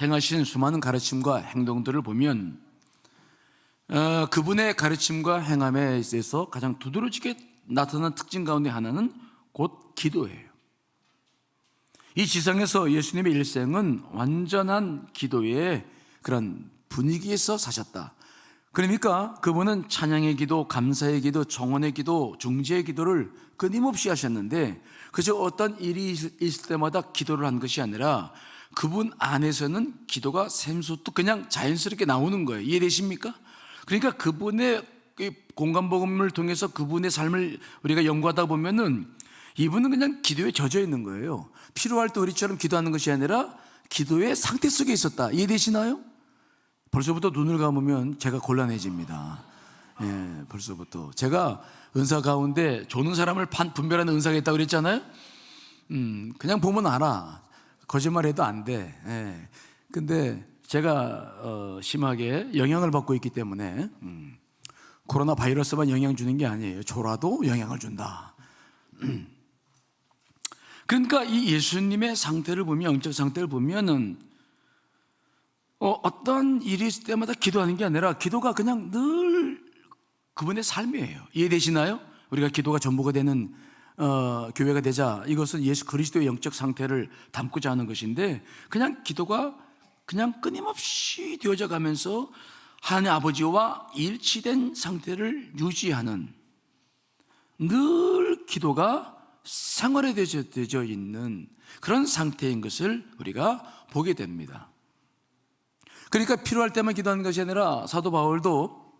행하신 수많은 가르침과 행동들을 보면 그분의 가르침과 행함에 있어서 가장 두드러지게 나타난 특징 가운데 하나는 곧 기도예요. 이 지상에서 예수님의 일생은 완전한 기도의 그런 분위기에서 사셨다. 그러니까 그분은 찬양의 기도, 감사의 기도, 정언의 기도, 중재의 기도를 끊임없이 하셨는데 그저 어떤 일이 있을 때마다 기도를 한 것이 아니라 그분 안에서는 기도가 샘솟듯 그냥 자연스럽게 나오는 거예요. 이해되십니까? 그러니까 그분의 공간복음을 통해서 그분의 삶을 우리가 연구하다 보면은 이분은 그냥 기도에 젖어 있는 거예요. 필요할 때 우리처럼 기도하는 것이 아니라 기도의 상태 속에 있었다. 이해되시나요? 벌써부터 눈을 감으면 제가 곤란해집니다. 예, 벌써부터. 제가 은사 가운데 조는 사람을 분별하는 은사가 있다고 그랬잖아요. 그냥 보면 알아. 거짓말해도 안 돼. 예. 근데 제가 심하게 영향을 받고 있기 때문에 코로나 바이러스만 영향 주는 게 아니에요. 조라도 영향을 준다. 그러니까 이 예수님의 상태를 보면, 영적 상태를 보면은 어떤 일이 있을 때마다 기도하는 게 아니라 기도가 그냥 늘 그분의 삶이에요. 이해되시나요? 우리가 기도가 전부가 되는 교회가 되자 이것은 예수 그리스도의 영적 상태를 담고자 하는 것인데 그냥 기도가 그냥 끊임없이 되어져 가면서 하나님 아버지와 일치된 상태를 유지하는 늘 기도가 생활에 되어져 있는 그런 상태인 것을 우리가 보게 됩니다. 그러니까 필요할 때만 기도하는 것이 아니라 사도 바울도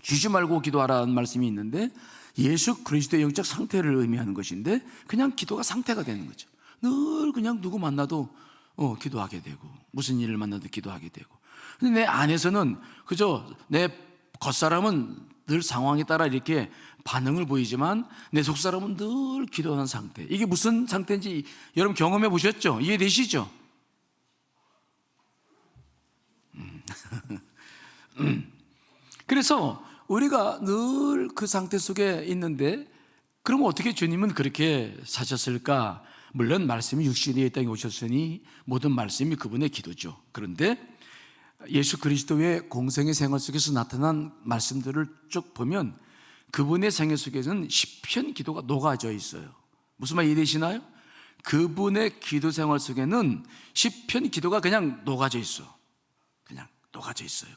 쉬지 말고 기도하라는 말씀이 있는데 예수 그리스도의 영적 상태를 의미하는 것인데 그냥 기도가 상태가 되는 거죠. 늘 그냥 누구 만나도 기도하게 되고 무슨 일을 만나도 기도하게 되고 근데 내 안에서는 그저 내 겉사람은 늘 상황에 따라 이렇게 반응을 보이지만 내 속사람은 늘 기도하는 상태. 이게 무슨 상태인지 여러분 경험해 보셨죠? 이해되시죠? 그래서 우리가 늘 그 상태 속에 있는데 그럼 어떻게 주님은 그렇게 사셨을까? 물론 말씀이 육신이 이 땅에 오셨으니 모든 말씀이 그분의 기도죠. 그런데 예수 그리스도의 공생의 생활 속에서 나타난 말씀들을 쭉 보면 그분의 생애 속에는 시편 기도가 녹아져 있어요. 무슨 말 이해되시나요? 그분의 기도 생활 속에는 시편 기도가 그냥 녹아져 있어. 그냥 녹아져 있어요.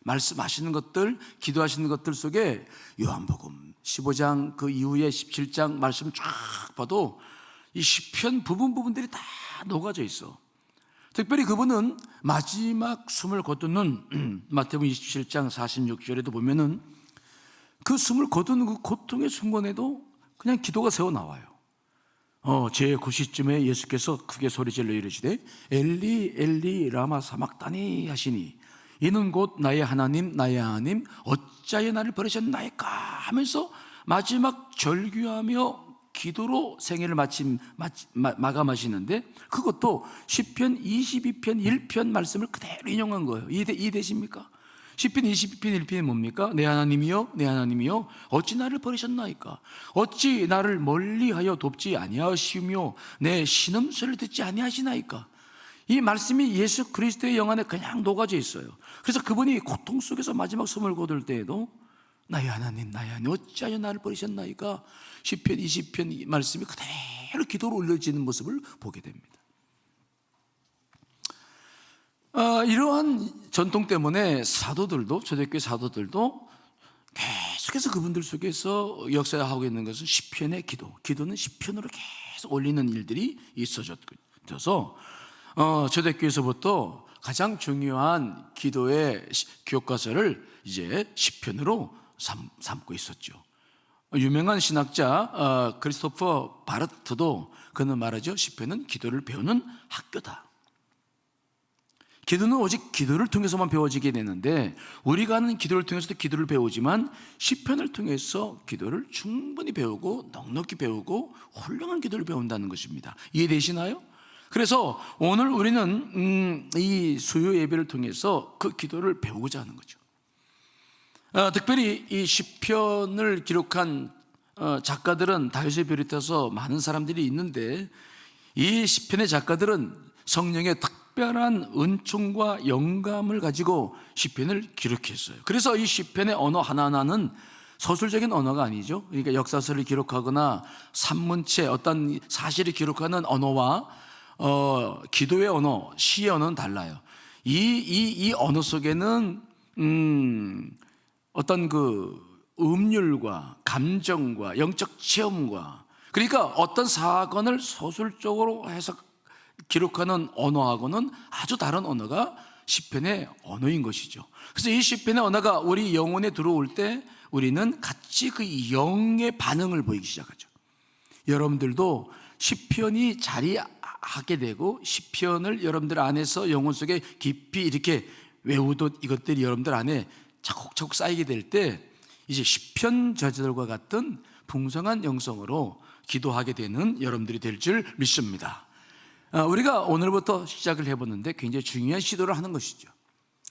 말씀하시는 것들, 기도하시는 것들 속에 요한복음 15장 그 이후에 17장 말씀 쫙 봐도 이 시편 부분들이 다 녹아져 있어. 특별히 그분은 마지막 숨을 거두는 마태복음 27장 46절에도 보면은 그 숨을 거두는 그 고통의 순간에도 그냥 기도가 새어 나와요. 제9시쯤에 예수께서 크게 소리질러 이르시되 엘리 엘리 라마 사막다니 하시니 이는 곧 나의 하나님 나의 하나님 어찌하여 나를 버리셨나이까 하면서 마지막 절규하며 기도로 생애를 마감하시는데 그것도 시편 22편 1편 말씀을 그대로 인용한 거예요. 이해되십니까? 시편 22편 1편이 뭡니까? 내 하나님이여 내 하나님이여 어찌 나를 버리셨나이까 어찌 나를 멀리하여 돕지 아니하시며 내 신음소리를 듣지 아니하시나이까. 이 말씀이 예수 그리스도의 영 안에 그냥 녹아져 있어요. 그래서 그분이 고통 속에서 마지막 숨을 거둘 때에도 나의 하나님 나의 하나님 어찌하여 나를 버리셨나이까 시편 20편 말씀이 그대로 기도로 올려지는 모습을 보게 됩니다. 이러한 전통 때문에 사도들도 초대교회 사도들도 계속해서 그분들 속에서 역사하고 있는 것은 시편의 기도는 시편으로 계속 올리는 일들이 있어져서 초대교회에서부터 가장 중요한 기도의 교과서를 이제 시편으로 삼고 있었죠. 유명한 신학자 크리스토퍼 바르트도 그는 말하죠. 시편은 기도를 배우는 학교다. 기도는 오직 기도를 통해서만 배워지게 되는데 우리가 하는 기도를 통해서도 기도를 배우지만 시편을 통해서 기도를 충분히 배우고 넉넉히 배우고 훌륭한 기도를 배운다는 것입니다. 이해되시나요? 그래서 오늘 우리는 이 수요 예배를 통해서 그 기도를 배우고자 하는 거죠. 특별히 이 시편을 기록한 작가들은 다윗을 비롯해서 많은 사람들이 있는데 이 시편의 작가들은 성령의 특별한 은총과 영감을 가지고 시편을 기록했어요. 그래서 이 시편의 언어 하나하나는 서술적인 언어가 아니죠. 그러니까 역사서를 기록하거나 산문체 어떤 사실을 기록하는 언어와 기도의 언어, 시의 언어는 달라요. 이 언어 속에는 어떤 그 음률과 감정과 영적 체험과, 그러니까 어떤 사건을 소설적으로 해서 기록하는 언어하고는 아주 다른 언어가 시편의 언어인 것이죠. 그래서 이 시편의 언어가 우리 영혼에 들어올 때 우리는 같이 그 영의 반응을 보이기 시작하죠. 여러분들도 시편이 자리하게 되고 시편을 여러분들 안에서 영혼 속에 깊이 이렇게 외우던 이것들이 여러분들 안에 차곡차곡 쌓이게 될 때 이제 시편 저자들과 같은 풍성한 영성으로 기도하게 되는 여러분들이 될 줄 믿습니다. 우리가 오늘부터 시작을 해보는데 굉장히 중요한 시도를 하는 것이죠.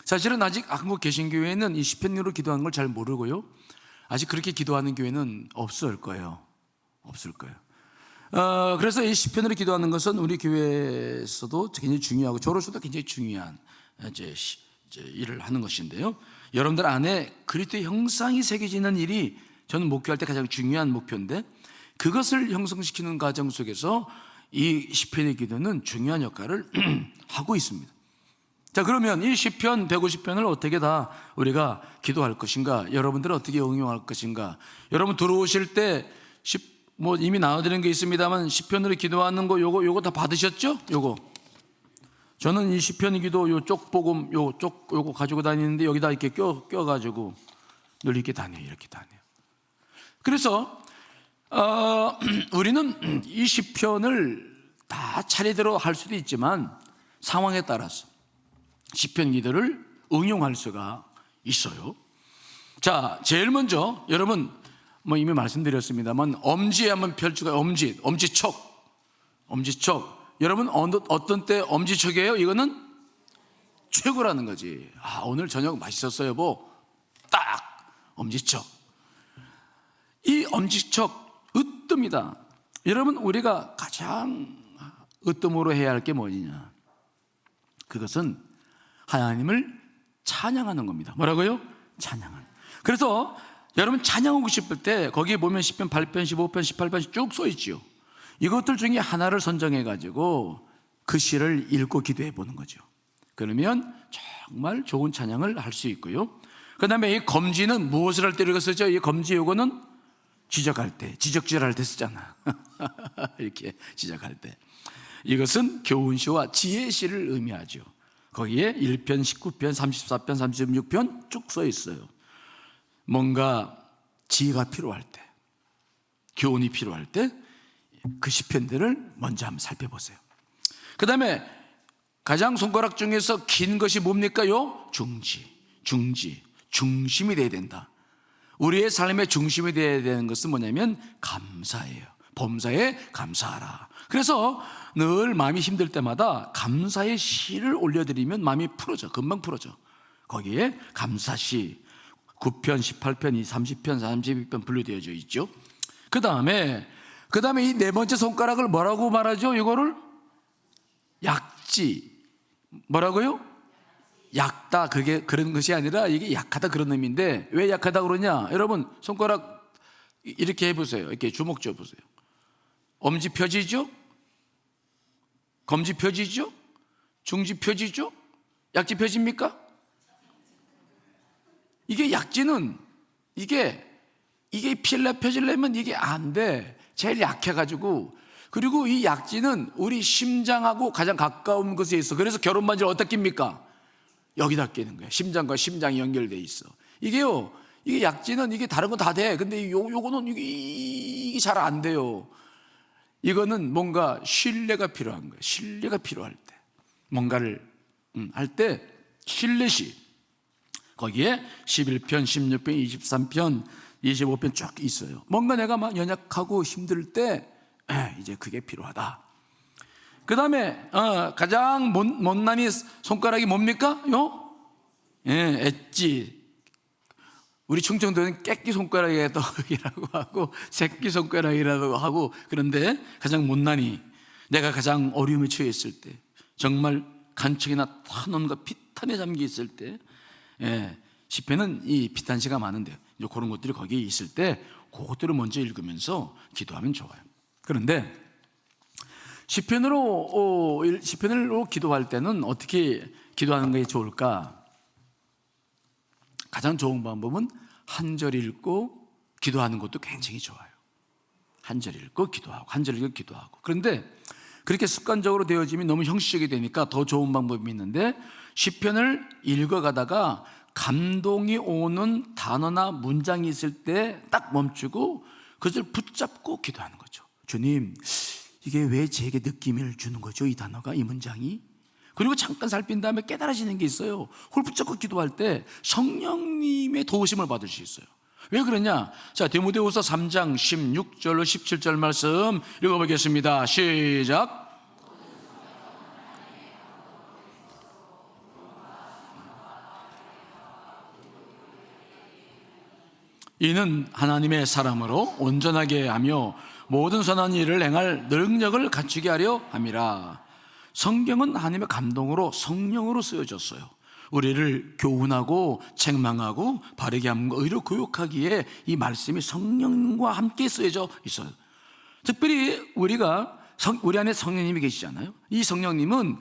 사실은 아직 한국 개신교회는 이 시편으로 기도하는 걸 잘 모르고요, 아직 그렇게 기도하는 교회는 없을 거예요. 그래서 이 시편으로 기도하는 것은 우리 교회에서도 굉장히 중요하고 저로서도 굉장히 중요한 이제 일을 하는 것인데요, 여러분들 안에 그리스도의 형상이 새겨지는 일이 저는 목회할 때 가장 중요한 목표인데, 그것을 형성시키는 과정 속에서 이 시편의 기도는 중요한 역할을 하고 있습니다. 자, 그러면 이 시편 150편을 어떻게 다 우리가 기도할 것인가, 여러분들은 어떻게 응용할 것인가. 여러분 들어오실 때 이미 나눠드린 게 있습니다만 시편으로 기도하는 거 요거 다 받으셨죠? 요거 저는 이 시편 기도 요 쪽복음 요거 가지고 다니는데 여기다 이렇게 껴가지고 늘 이렇게 다녀요. 그래서 우리는 이 시편을 다 차례대로 할 수도 있지만 상황에 따라서 시편 기도를 응용할 수가 있어요. 자, 제일 먼저 여러분 이미 말씀드렸습니다만 엄지에 한번 펼치고, 엄지척. 여러분 어떤 때 엄지척이에요? 이거는 최고라는 거지. 오늘 저녁 맛있었어요, 딱 엄지척. 이 엄지척 으뜸이다. 여러분 우리가 가장 으뜸으로 해야 할 게 뭐냐? 그것은 하나님을 찬양하는 겁니다. 뭐라고요? 찬양하는. 그래서 여러분 찬양하고 싶을 때 거기에 보면 10편, 8편, 15편, 18편 쭉 써 있죠. 이것들 중에 하나를 선정해 가지고 그 시를 읽고 기도해 보는 거죠. 그러면 정말 좋은 찬양을 할 수 있고요. 그 다음에 이 검지는 무엇을 할 때 우리가 쓰죠? 이 검지 요거는 지적할 때, 지적질할 때 쓰잖아. 이렇게 지적할 때. 이것은 교훈시와 지혜시를 의미하죠. 거기에 1편, 19편, 34편, 36편 쭉 써 있어요. 뭔가 지혜가 필요할 때, 교훈이 필요할 때 그 시편들을 먼저 한번 살펴보세요. 그 다음에 가장 손가락 중에서 긴 것이 뭡니까? 중심이 돼야 된다. 우리의 삶의 중심이 돼야 되는 것은 뭐냐면 감사예요. 범사에 감사하라. 그래서 늘 마음이 힘들 때마다 감사의 시를 올려드리면 마음이 풀어져, 금방 풀어져. 거기에 감사시 9편, 18편, 30편, 32편 분류되어져 있죠. 그 다음에 이 네 번째 손가락을 뭐라고 말하죠? 이거를 약지. 뭐라고요? 약다. 그게 그런 것이 아니라 이게 약하다 그런 의미인데, 왜 약하다 그러냐? 여러분 손가락 이렇게 해보세요. 이렇게 주먹 쥐어보세요. 엄지 펴지죠? 검지 펴지죠? 중지 펴지죠? 약지 펴집니까? 이게 약지는 이게 펴지려면 이게 안 돼. 제일 약해가지고. 그리고 이 약지는 우리 심장하고 가장 가까운 곳에 있어. 그래서 결혼 반지를 어디다 낍니까? 여기다 끼는 거야. 심장과 심장이 연결돼 있어. 이게 약지는 이게 다른 건 다 돼. 근데 요거는 이게 잘 안 돼요. 이거는 뭔가 신뢰가 필요한 거예요. 신뢰가 필요할 때, 뭔가를 할 때 신뢰시. 거기에 11편, 16편, 23편, 25편 쭉 있어요. 뭔가 내가 막 연약하고 힘들 때 이제 그게 필요하다. 그 다음에 가장 못난이 손가락이 뭡니까? 엣지. 우리 충청도는 깨끼 손가락이라고 하고 새끼 손가락이라고 하고, 그런데 가장 못난이, 내가 가장 어려움에 처했을 때, 정말 간척이나 탄원과 비탄에 잠겨 있을 때, 시편은 이 비탄시가 많은데 이제 그런 것들이 거기에 있을 때 그것들을 먼저 읽으면서 기도하면 좋아요. 그런데 시편으로 기도할 때는 어떻게 기도하는 게 좋을까? 가장 좋은 방법은 한 절 읽고 기도하는 것도 굉장히 좋아요. 한 절 읽고 기도하고, 한 절 읽고 기도하고. 그런데 그렇게 습관적으로 되어지면 너무 형식적이 되니까 더 좋은 방법이 있는데, 시편을 읽어가다가 감동이 오는 단어나 문장이 있을 때 딱 멈추고 그것을 붙잡고 기도하는 거죠. 주님, 이게 왜 제게 느낌을 주는 거죠? 이 단어가, 이 문장이. 그리고 잠깐 살핀 다음에 깨달아지는 게 있어요. 그걸 붙잡고 기도할 때 성령님의 도우심을 받을 수 있어요. 왜 그러냐? 자, 디모데후서 3장 16절로 17절 말씀 읽어보겠습니다. 시작. 이는 하나님의 사람으로 온전하게 하며 모든 선한 일을 행할 능력을 갖추게 하려 함이라. 성경은 하나님의 감동으로 성령으로 쓰여졌어요. 우리를 교훈하고 책망하고 바르게 함과 의로 교육하기에 이 말씀이 성령과 함께 쓰여져 있어요. 특별히 우리 안에 성령님이 계시잖아요. 이 성령님은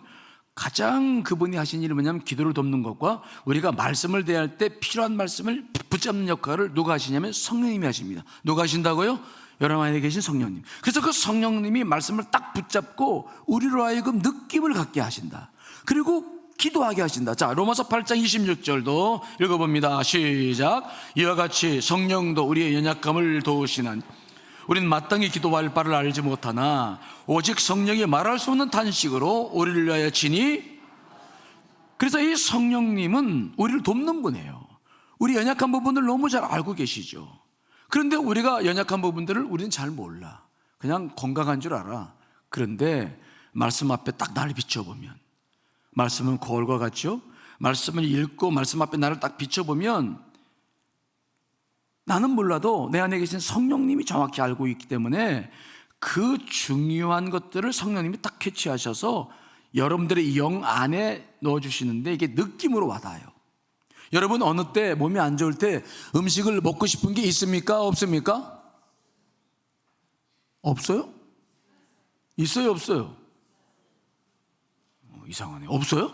가장 그분이 하신 일이 뭐냐면 기도를 돕는 것과 우리가 말씀을 대할 때 필요한 말씀을 붙잡는 역할을 누가 하시냐면 성령님이 하십니다. 누가 하신다고요? 여러분 안에 계신 성령님. 그래서 그 성령님이 말씀을 딱 붙잡고 우리로 하여금 느낌을 갖게 하신다. 그리고 기도하게 하신다. 자, 로마서 8장 26절도 읽어봅니다. 시작. 이와 같이 성령도 우리의 연약함을 도우시는, 우리는 마땅히 기도할 바를 알지 못하나 오직 성령이 말할 수 없는 탄식으로 우리를 위하여 치니. 그래서 이 성령님은 우리를 돕는 분이에요. 우리 연약한 부분을 너무 잘 알고 계시죠. 그런데 우리가 연약한 부분들을 우리는 잘 몰라. 그냥 건강한 줄 알아. 그런데 말씀 앞에 딱 나를 비춰보면, 말씀은 거울과 같죠? 말씀을 읽고 말씀 앞에 나를 딱 비춰보면 나는 몰라도 내 안에 계신 성령님이 정확히 알고 있기 때문에 그 중요한 것들을 성령님이 딱 캐치하셔서 여러분들의 영 안에 넣어주시는데 이게 느낌으로 와닿아요. 여러분 어느 때 몸이 안 좋을 때 음식을 먹고 싶은 게 있습니까? 없습니까? 없어요? 있어요? 없어요? 이상하네. 없어요?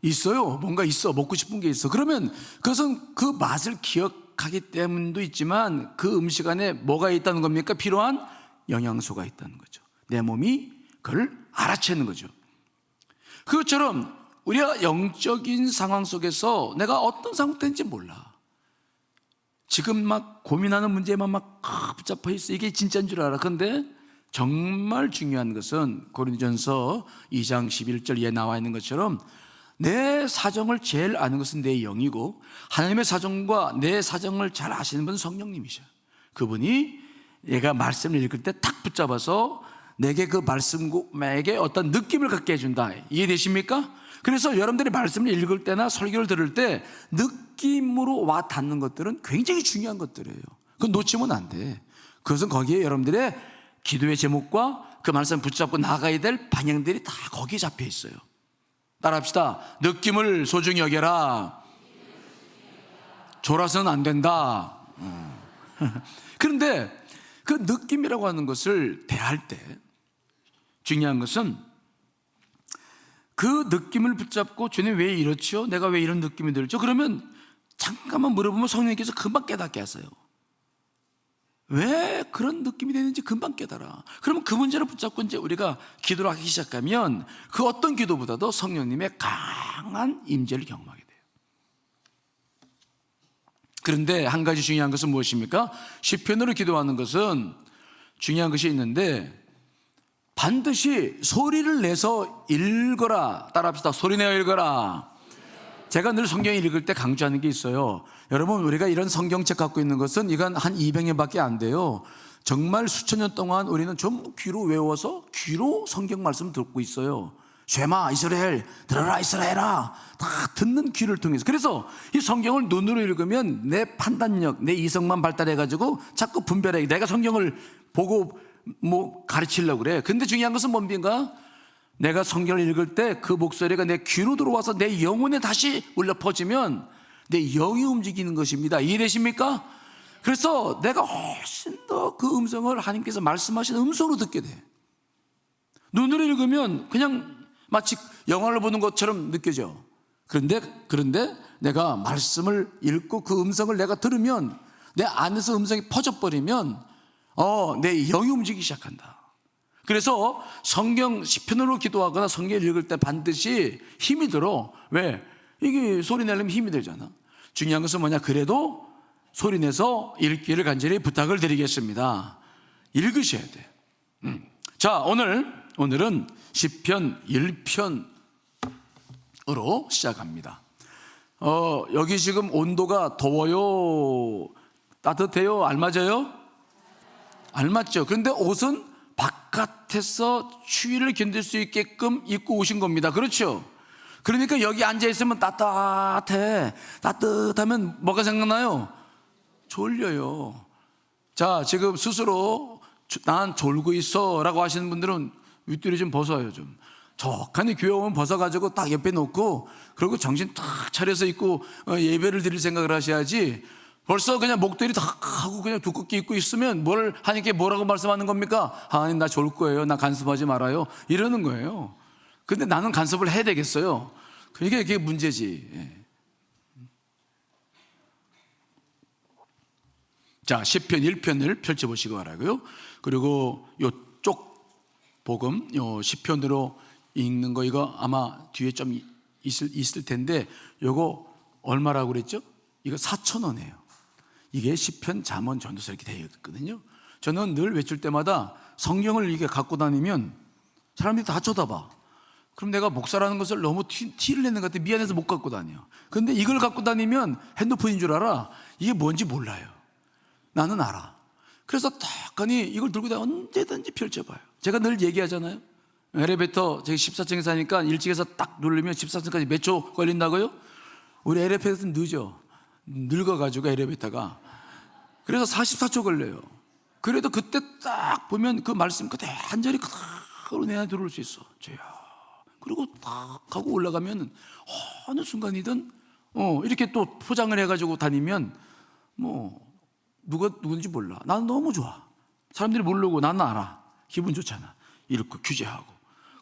있어요. 뭔가 있어. 먹고 싶은 게 있어. 그러면 그것은 그 맛을 기억하기 때문도 있지만 그 음식 안에 뭐가 있다는 겁니까? 필요한 영양소가 있다는 거죠. 내 몸이 그걸 알아채는 거죠. 그것처럼 우리가 영적인 상황 속에서 내가 어떤 상태인지 몰라. 지금 막 고민하는 문제만 막 붙잡혀 있어. 이게 진짜인 줄 알아. 그런데 정말 중요한 것은 고린도전서 2장 11절에 나와 있는 것처럼 내 사정을 제일 아는 것은 내 영이고 하나님의 사정과 내 사정을 잘 아시는 분은 성령님이셔. 그분이 얘가 말씀을 읽을 때 탁 붙잡아서 내게 그 말씀에게 어떤 느낌을 갖게 해준다. 이해되십니까? 그래서 여러분들이 말씀을 읽을 때나 설교를 들을 때 느낌으로 와 닿는 것들은 굉장히 중요한 것들이에요. 그건 놓치면 안 돼. 그것은 거기에 여러분들의 기도의 제목과 그 말씀 붙잡고 나가야 될 방향들이 다 거기에 잡혀 있어요. 따라합시다. 느낌을 소중히 여겨라. 졸아서는 안 된다. 그런데 그 느낌이라고 하는 것을 대할 때 중요한 것은 그 느낌을 붙잡고 주님 왜 이렇죠? 내가 왜 이런 느낌이 들죠? 그러면 잠깐만 물어보면 성령님께서 금방 깨닫게 하세요. 왜 그런 느낌이 되는지 금방 깨달아. 그러면 그 문제를 붙잡고 이제 우리가 기도를 하기 시작하면 그 어떤 기도보다도 성령님의 강한 임재를 경험하게 돼요. 그런데 한 가지 중요한 것은 무엇입니까? 시편으로 기도하는 것은 중요한 것이 있는데 반드시 소리를 내서 읽어라. 따라합시다. 소리 내어 읽어라. 제가 늘 성경 읽을 때 강조하는 게 있어요. 여러분 우리가 이런 성경책 갖고 있는 것은 이건 한 200년밖에 안 돼요. 정말 수천 년 동안 우리는 전부 귀로 외워서 귀로 성경 말씀 듣고 있어요. 쉐마 이스라엘, 들어라 이스라엘아, 다 듣는 귀를 통해서. 그래서 이 성경을 눈으로 읽으면 내 판단력, 내 이성만 발달해가지고 자꾸 분별해. 내가 성경을 보고 가르치려고 그래. 근데 중요한 것은 뭡니까? 내가 성경을 읽을 때 그 목소리가 내 귀로 들어와서 내 영혼에 다시 울려 퍼지면 내 영이 움직이는 것입니다. 이해되십니까? 그래서 내가 훨씬 더 그 음성을 하나님께서 말씀하시는 음성으로 듣게 돼. 눈으로 읽으면 그냥 마치 영화를 보는 것처럼 느껴져. 그런데 내가 말씀을 읽고 그 음성을 내가 들으면 내 안에서 음성이 퍼져버리면 내 영이 움직이기 시작한다. 그래서 성경 시편으로 기도하거나 성경을 읽을 때 반드시 힘이 들어. 왜? 이게 소리 내려면 힘이 들잖아. 중요한 것은 뭐냐? 그래도 소리 내서 읽기를 간절히 부탁을 드리겠습니다. 읽으셔야 돼. 자, 오늘은 시편 1편으로 시작합니다. 여기 지금 온도가 더워요? 따뜻해요? 알맞아요? 알맞죠? 그런데 옷은 바깥에서 추위를 견딜 수 있게끔 입고 오신 겁니다. 그렇죠? 그러니까 여기 앉아있으면 따뜻하면 뭐가 생각나요? 졸려요. 자, 지금 스스로 난 졸고 있어 라고 하시는 분들은 윗도리 좀 벗어요. 좀 적하니 교회 오면 벗어가지고 딱 옆에 놓고 그리고 정신 탁 차려서 있고 예배를 드릴 생각을 하셔야지, 벌써 그냥 목도리 탁 하고 그냥 두껍게 입고 있으면 뭘 하나님께 뭐라고 말씀하는 겁니까? 하나님 나 졸 거예요. 나 간섭하지 말아요. 이러는 거예요. 근데 나는 간섭을 해야 되겠어요. 그게 문제지. 자, 시편 1편을 펼쳐보시기 바라고요. 그리고 요쪽 복음, 요 시편으로 읽는 거 이거 아마 뒤에 좀 있을 텐데 요거 얼마라고 그랬죠? 이거 4,000원이에요. 이게 시편, 잠언, 전도서 이렇게 되어 있거든요. 저는 늘 외칠 때마다 성경을 이게 갖고 다니면 사람들이 다 쳐다봐. 그럼 내가 목사라는 것을 너무 티를 내는 것 같아. 미안해서 못 갖고 다녀. 근데 이걸 갖고 다니면 핸드폰인 줄 알아. 이게 뭔지 몰라요. 나는 알아. 그래서 탁하니 이걸 들고 다니 언제든지 펼쳐봐요. 제가 늘 얘기하잖아요. 엘리베이터 제가 14층에 사니까 1층에서 딱 누르면 14층까지 몇 초 걸린다고요? 우리 엘리베이터는 늦어. 늙어가지고 엘리베이터가. 그래서 44초 걸려요. 그래도 그때 딱 보면 그 말씀 그대로 한 자리 그대로 내 안에 들어올 수 있어. 저야. 그리고 딱 하고 올라가면 어느 순간이든 이렇게 또 포장을 해가지고 다니면 누가 누군지 몰라. 나는 너무 좋아. 사람들이 모르고 나는 알아. 기분 좋잖아. 읽고 규제하고.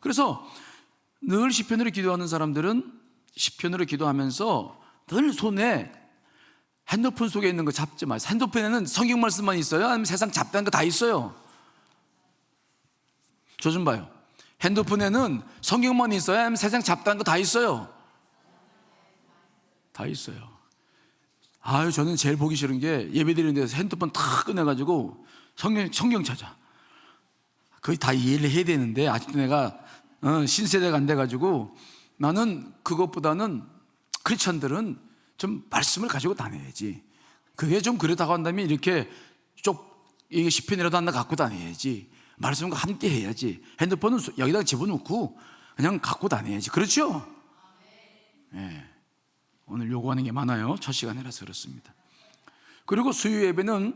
그래서 늘 시편으로 기도하는 사람들은 시편으로 기도하면서 늘 손에 핸드폰 속에 있는 거 잡지 마세요. 핸드폰에는 성경 말씀만 있어요? 아니면 세상 잡다한 거 다 있어요? 저 좀 봐요. 핸드폰에는 성경만 있어요? 아니면 세상 잡다한 거 다 있어요? 다 있어요. 저는 제일 보기 싫은 게 예배드리는 데서 핸드폰 탁 꺼내가지고 성경 찾아. 거의 다 이해를 해야 되는데 아직도 내가 신세대가 안 돼가지고, 나는 그것보다는 크리스천들은 좀 말씀을 가지고 다녀야지. 그게 좀 그렇다고 한다면 이렇게 이게 시편이라도 하나 갖고 다녀야지. 말씀과 함께 해야지. 핸드폰은 여기다가 집어넣고 그냥 갖고 다녀야지. 그렇죠? 네. 오늘 요구하는 게 많아요. 첫 시간이라서 그렇습니다. 그리고 수요 예배는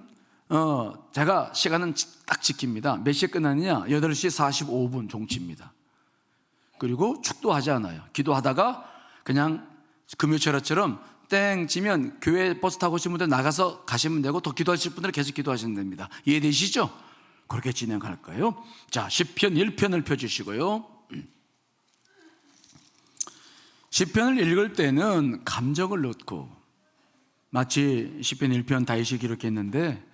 제가 시간은 딱 지킵니다. 몇 시에 끝나느냐? 8시 45분 종치입니다. 그리고 축도하지 않아요. 기도하다가 그냥 금요철처럼 땡 치면 교회 버스 타고 오신 분들 나가서 가시면 되고, 더 기도하실 분들은 계속 기도하시면 됩니다. 이해되시죠? 그렇게 진행할 거예요. 자, 시편 1편을 펴주시고요. 시편을 읽을 때는 감정을 넣고, 마치 시편 1편 다윗이 기록했는데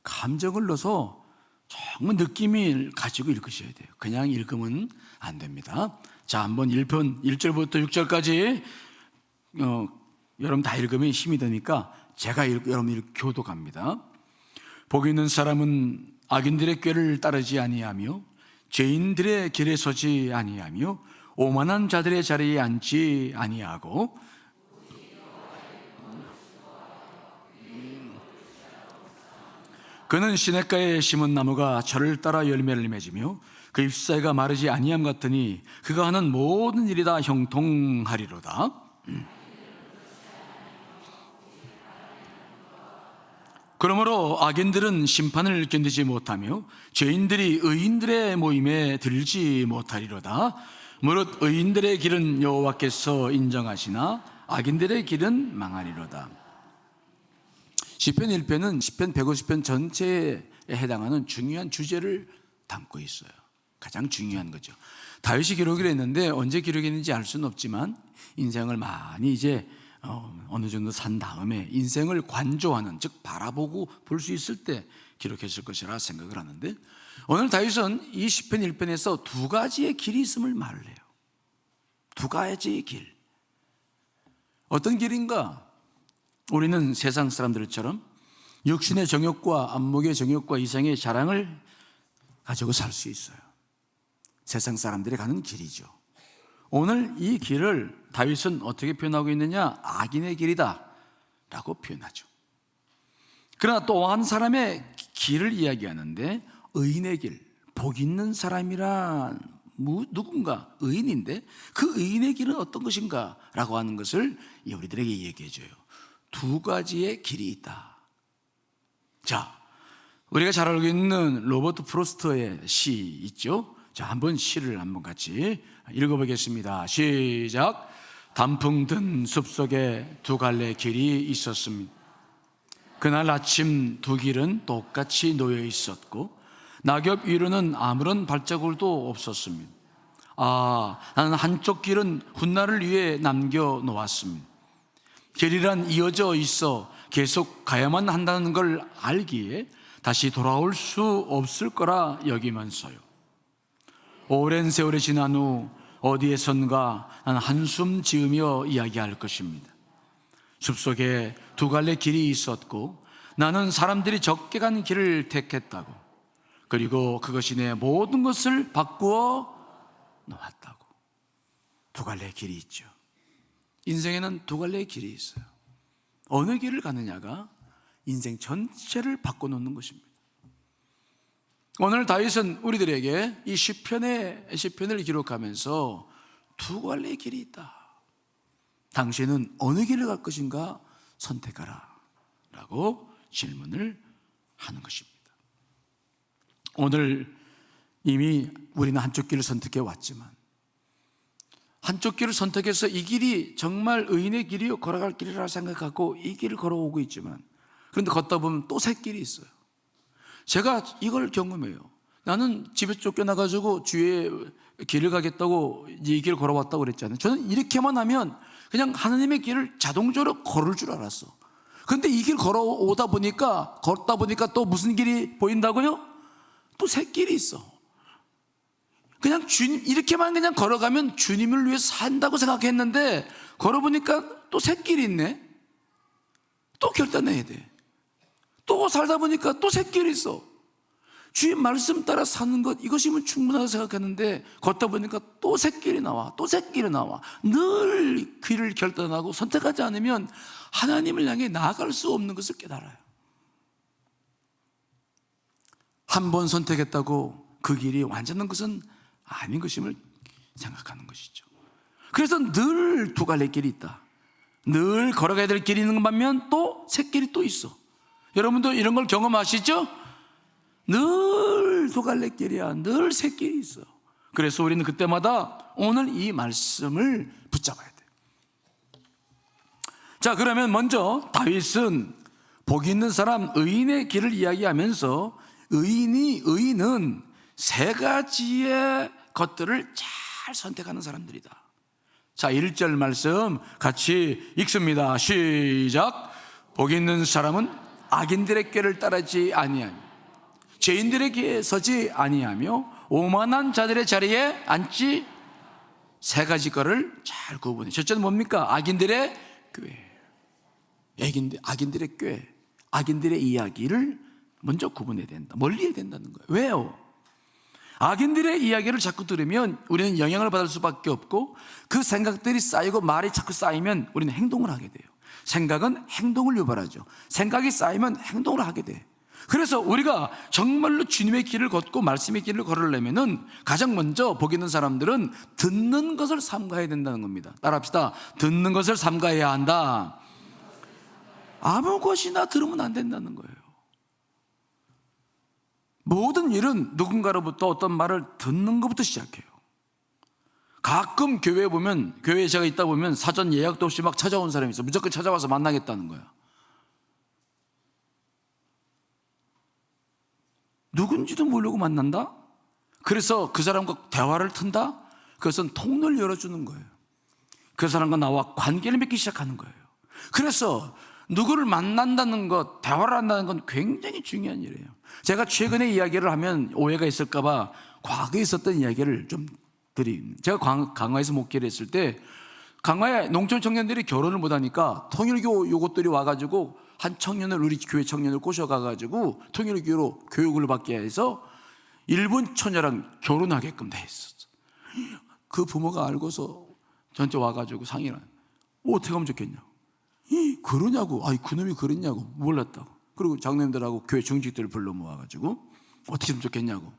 감정을 넣어서 정말 느낌을 가지고 읽으셔야 돼요. 그냥 읽으면 안 됩니다. 자, 한번 1편 1절부터 6절까지 여러분 다 읽으면 힘이 드니까 제가 여러분 교독합니다. 복 있는 사람은 악인들의 꾀를 따르지 아니하며 죄인들의 길에 서지 아니하며 오만한 자들의 자리에 앉지 아니하고 그는 시냇가에 심은 나무가 저를 따라 열매를 맺으며 그 잎사귀가 마르지 아니함 같으니 그가 하는 모든 일이 다 형통하리로다. 그러므로 악인들은 심판을 견디지 못하며 죄인들이 의인들의 모임에 들지 못하리로다. 무릇 의인들의 길은 여호와께서 인정하시나 악인들의 길은 망하리로다. 시편 1편은 시편 150편 전체에 해당하는 중요한 주제를 담고 있어요. 가장 중요한 거죠. 다윗이 기록을 했는데 언제 기록했는지 알 수는 없지만 인생을 많이 이제 어느 정도 산 다음에 인생을 관조하는, 즉 바라보고 볼 수 있을 때 기록했을 것이라 생각을 하는데, 오늘 다윗은 이 시편 1편에서 두 가지의 길이 있음을 말을 해요. 두 가지의 길. 어떤 길인가? 우리는 세상 사람들처럼 육신의 정욕과 안목의 정욕과 이상의 자랑을 가지고 살 수 있어요. 세상 사람들이 가는 길이죠. 오늘 이 길을 다윗은 어떻게 표현하고 있느냐? 악인의 길이다 라고 표현하죠. 그러나 또 한 사람의 길을 이야기하는데, 의인의 길, 복 있는 사람이란 누군가 의인인데 그 의인의 길은 어떤 것인가 라고 하는 것을 우리들에게 얘기해 줘요. 두 가지의 길이 있다. 자, 우리가 잘 알고 있는 로버트 프로스트의 시 있죠? 자, 한번 시를 한번 같이 읽어보겠습니다. 시작. 단풍 든 숲속에 두 갈래 길이 있었습니다. 그날 아침 두 길은 똑같이 놓여 있었고 낙엽 위로는 아무런 발자국도 없었습니다. 나는 한쪽 길은 훗날을 위해 남겨놓았습니다. 길이란 이어져 있어 계속 가야만 한다는 걸 알기에 다시 돌아올 수 없을 거라 여기면서요. 오랜 세월이 지난 후 어디에선가 난 한숨 지으며 이야기할 것입니다. 숲속에 두 갈래 길이 있었고 나는 사람들이 적게 간 길을 택했다고, 그리고 그것이 내 모든 것을 바꾸어 놓았다고. 두 갈래의 길이 있죠. 인생에는 두 갈래의 길이 있어요. 어느 길을 가느냐가 인생 전체를 바꿔놓는 것입니다. 오늘 다윗은 우리들에게 이 시편을 기록하면서 두 갈래의 길이 있다. 당신은 어느 길을 갈 것인가 선택하라 라고 질문을 하는 것입니다. 오늘 이미 우리는 한쪽 길을 선택해 왔지만, 한쪽 길을 선택해서 이 길이 정말 의인의 길이요 걸어갈 길이라 생각하고 이 길을 걸어오고 있지만, 그런데 걷다 보면 또 새 길이 있어요. 제가 이걸 경험해요. 나는 집에 쫓겨나가지고 주위에 길을 가겠다고 이 길을 걸어왔다고 그랬잖아요. 저는 이렇게만 하면 그냥 하나님의 길을 자동적으로 걸을 줄 알았어. 그런데 이 길 걷다 보니까 또 무슨 길이 보인다고요? 또 새 길이 있어. 그냥 주님, 이렇게만 그냥 걸어가면 주님을 위해 산다고 생각했는데 걸어보니까 또 새 길이 있네. 또 결단해야 돼. 또 살다 보니까 또 새 길이 있어. 주의 말씀 따라 사는 것, 이것이면 충분하다고 생각했는데 걷다 보니까 또 새 길이 나와. 또 새 길이 나와. 늘 길을 결단하고 선택하지 않으면 하나님을 향해 나아갈 수 없는 것을 깨달아요. 한 번 선택했다고 그 길이 완전한 것은 아닌 것임을 생각하는 것이죠. 그래서 늘 두 갈래 길이 있다. 늘 걸어가야 될 길이 있는 반면 또 새 길이 또 있어. 여러분도 이런 걸 경험하시죠? 늘 두 갈래 길이야. 늘 새 길이 있어. 그래서 우리는 그때마다 오늘 이 말씀을 붙잡아야 돼요. 자, 그러면 먼저 다윗은 복 있는 사람, 의인의 길을 이야기하면서 의인은 세 가지의 것들을 잘 선택하는 사람들이다. 자, 1절 말씀 같이 읽습니다. 시작. 복 있는 사람은 악인들의 꾀를 따르지 아니하며 죄인들의 길에 서지 아니하며 오만한 자들의 자리에 앉지. 세 가지 거를 잘 구분해. 첫째는 뭡니까? 악인들의 꾀. 악인들의 꾀, 악인들의 이야기를 먼저 구분해야 된다. 멀리 해야 된다는 거예요. 왜요? 악인들의 이야기를 자꾸 들으면 우리는 영향을 받을 수밖에 없고, 그 생각들이 쌓이고 말이 자꾸 쌓이면 우리는 행동을 하게 돼요. 생각은 행동을 유발하죠. 생각이 쌓이면 행동을 하게 돼. 그래서 우리가 정말로 주님의 길을 걷고 말씀의 길을 걸으려면은 가장 먼저 복 있는 사람들은 듣는 것을 삼가해야 된다는 겁니다. 따라합시다. 듣는 것을 삼가해야 한다. 아무 것이나 들으면 안 된다는 거예요. 모든 일은 누군가로부터 어떤 말을 듣는 것부터 시작해요. 가끔 교회에 보면, 교회에 제가 있다 보면 사전 예약도 없이 막 찾아온 사람이 있어. 무조건 찾아와서 만나겠다는 거야. 누군지도 모르고 만난다? 그래서 그 사람과 대화를 튼다? 그것은 통로를 열어주는 거예요. 그 사람과 나와 관계를 맺기 시작하는 거예요. 그래서 누구를 만난다는 것, 대화를 한다는 건 굉장히 중요한 일이에요. 제가 최근에 이야기를 하면 오해가 있을까 봐 과거에 있었던 이야기를 좀 드림. 제가 강화에서 목회를 했을 때 강화에 농촌 청년들이 결혼을 못하니까 통일교 요것들이 와가지고 한 청년을, 우리 교회 청년을 꼬셔가가지고 통일교로 교육을 받게 해서 일본 처녀랑 결혼하게끔 돼 있었어. 그 부모가 알고서 저한테 와가지고 상의를 어떻게 하면 좋겠냐고. 그러냐고. 아니 그놈이 그랬냐고. 몰랐다고. 그리고 장로님들하고 교회 중직들을 불러 모아가지고 어떻게 하면 좋겠냐고.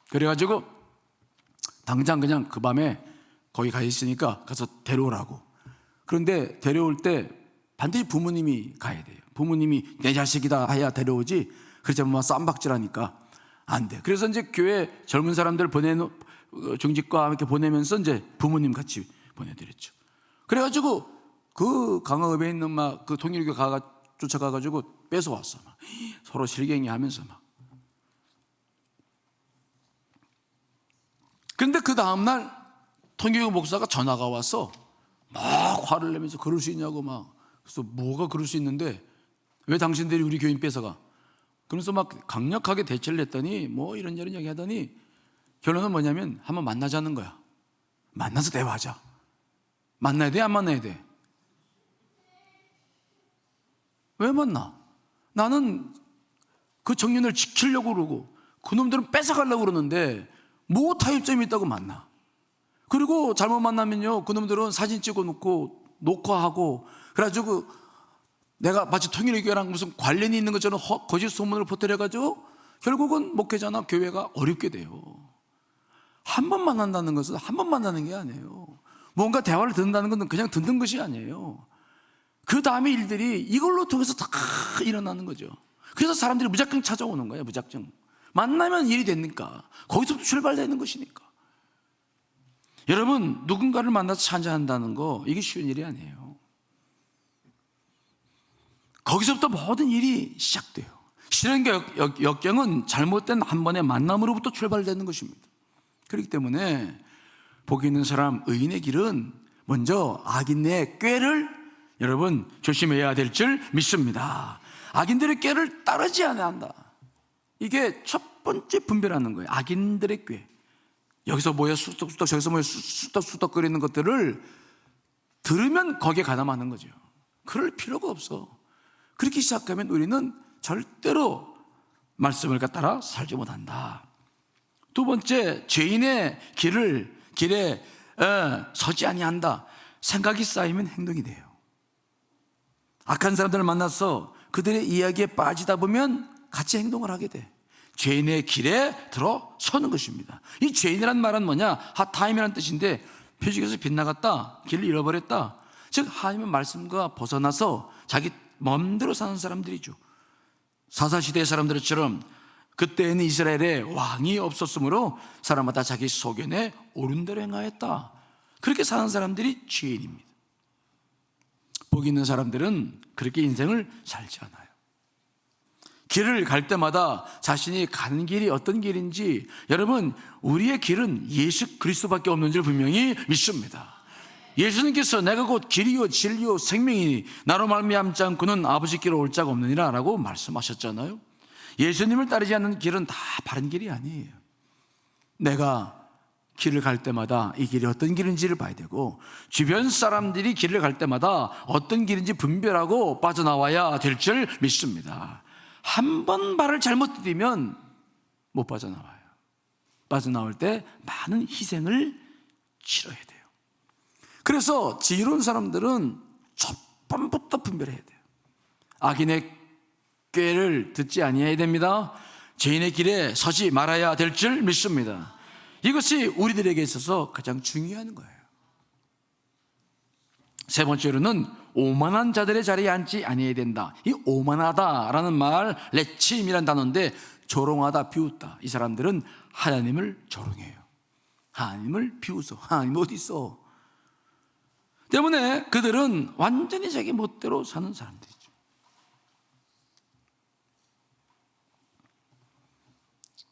그래가지고 당장 그냥 그 밤에 거기 가 있으니까 가서 데려오라고. 그런데 데려올 때 반드시 부모님이 가야 돼요. 부모님이 내 자식이다 해야 데려오지, 그렇지 않으면 쌈박질하니까 안 돼. 그래서 이제 교회 젊은 사람들 중직과 함께 보내면서 이제 부모님 같이 보내드렸죠. 그래가지고 그 강화읍에 있는 막 그 통일교 쫓아가가지고 뺏어왔어. 막 서로 실갱이 하면서 막. 그런데 그 다음날 통일교 목사가 전화가 와서 막 화를 내면서 그럴 수 있냐고 막. 그래서 뭐가 그럴 수 있는데 왜 당신들이 우리 교인 뺏어가? 그래서 막 강력하게 대처를 했더니 뭐 이런저런 얘기 하더니 결론은 뭐냐면 한번 만나자는 거야. 만나서 대화하자. 만나야 돼? 안 만나야 돼? 왜 만나? 나는 그 청년을 지키려고 그러고 그놈들은 뺏어가려고 그러는데 뭐 타협점이 있다고 만나. 그리고 잘못 만나면요 그놈들은 사진 찍어 놓고 녹화하고 그래가지고 내가 마치 통일교회랑 무슨 관련이 있는 것처럼 거짓 소문을 퍼뜨려가지고 결국은 목회자나 교회가 어렵게 돼요. 한 번 만난다는 것은 한 번 만나는 게 아니에요. 뭔가 대화를 듣는다는 것은 그냥 듣는 것이 아니에요. 그 다음에 일들이 이걸로 통해서 다 일어나는 거죠. 그래서 사람들이 무작정 찾아오는 거예요. 무작정 만나면 일이 되니까 거기서부터 출발되는 것이니까. 여러분 누군가를 만나서 찬양한다는 거 이게 쉬운 일이 아니에요. 거기서부터 모든 일이 시작돼요. 신앙의 역경은 잘못된 한 번의 만남으로부터 출발되는 것입니다. 그렇기 때문에 복이 있는 사람, 의인의 길은 먼저 악인의 꾀를 여러분 조심해야 될 줄 믿습니다. 악인들의 꾀를 따르지 않아야 한다. 이게 첫 번째 분별하는 거예요. 악인들의 꾀. 여기서 뭐야 수덕수덕, 저기서 뭐야 수덕수덕 거리는 것들을 들으면 거기에 가담하는 거죠. 그럴 필요가 없어. 그렇게 시작하면 우리는 절대로 말씀을 따라 살지 못한다. 두 번째, 죄인의 길에 서지 아니한다. 생각이 쌓이면 행동이 돼요. 악한 사람들을 만나서 그들의 이야기에 빠지다 보면 같이 행동을 하게 돼. 죄인의 길에 들어서는 것입니다. 이 죄인이란 말은 뭐냐? 핫타임이라는 뜻인데 표적에서 빗나갔다, 길을 잃어버렸다. 즉 하나님의 말씀과 벗어나서 자기 마음대로 사는 사람들이죠. 사사시대의 사람들처럼 그때에는 이스라엘에 왕이 없었으므로 사람마다 자기 소견에 옳은 대로 행하였다. 그렇게 사는 사람들이 죄인입니다. 복 있는 사람들은 그렇게 인생을 살지 않아요. 길을 갈 때마다 자신이 가는 길이 어떤 길인지, 여러분 우리의 길은 예수 그리스도밖에 없는 줄 분명히 믿습니다. 예수님께서 내가 곧 길이요 진리요 생명이니 나로 말미암지 않고는 아버지께로 올 자가 없느니라 라고 말씀하셨잖아요. 예수님을 따르지 않는 길은 다 바른 길이 아니에요. 내가 길을 갈 때마다 이 길이 어떤 길인지를 봐야 되고, 주변 사람들이 길을 갈 때마다 어떤 길인지 분별하고 빠져나와야 될 줄 믿습니다. 한 번 발을 잘못 디디면 못 빠져나와요. 빠져나올 때 많은 희생을 치러야 돼요. 그래서 지혜로운 사람들은 첫 번부터 분별해야 돼요. 악인의 꾀를 듣지 아니해야 됩니다. 죄인의 길에 서지 말아야 될 줄 믿습니다. 이것이 우리들에게 있어서 가장 중요한 거예요. 세 번째로는 오만한 자들의 자리에 앉지 아니해야 된다. 이 오만하다라는 말, 레침이라는 단어인데 조롱하다, 비웃다. 이 사람들은 하나님을 조롱해요. 하나님을 비웃어. 하나님 어디 있어? 때문에 그들은 완전히 자기 멋대로 사는 사람들이죠.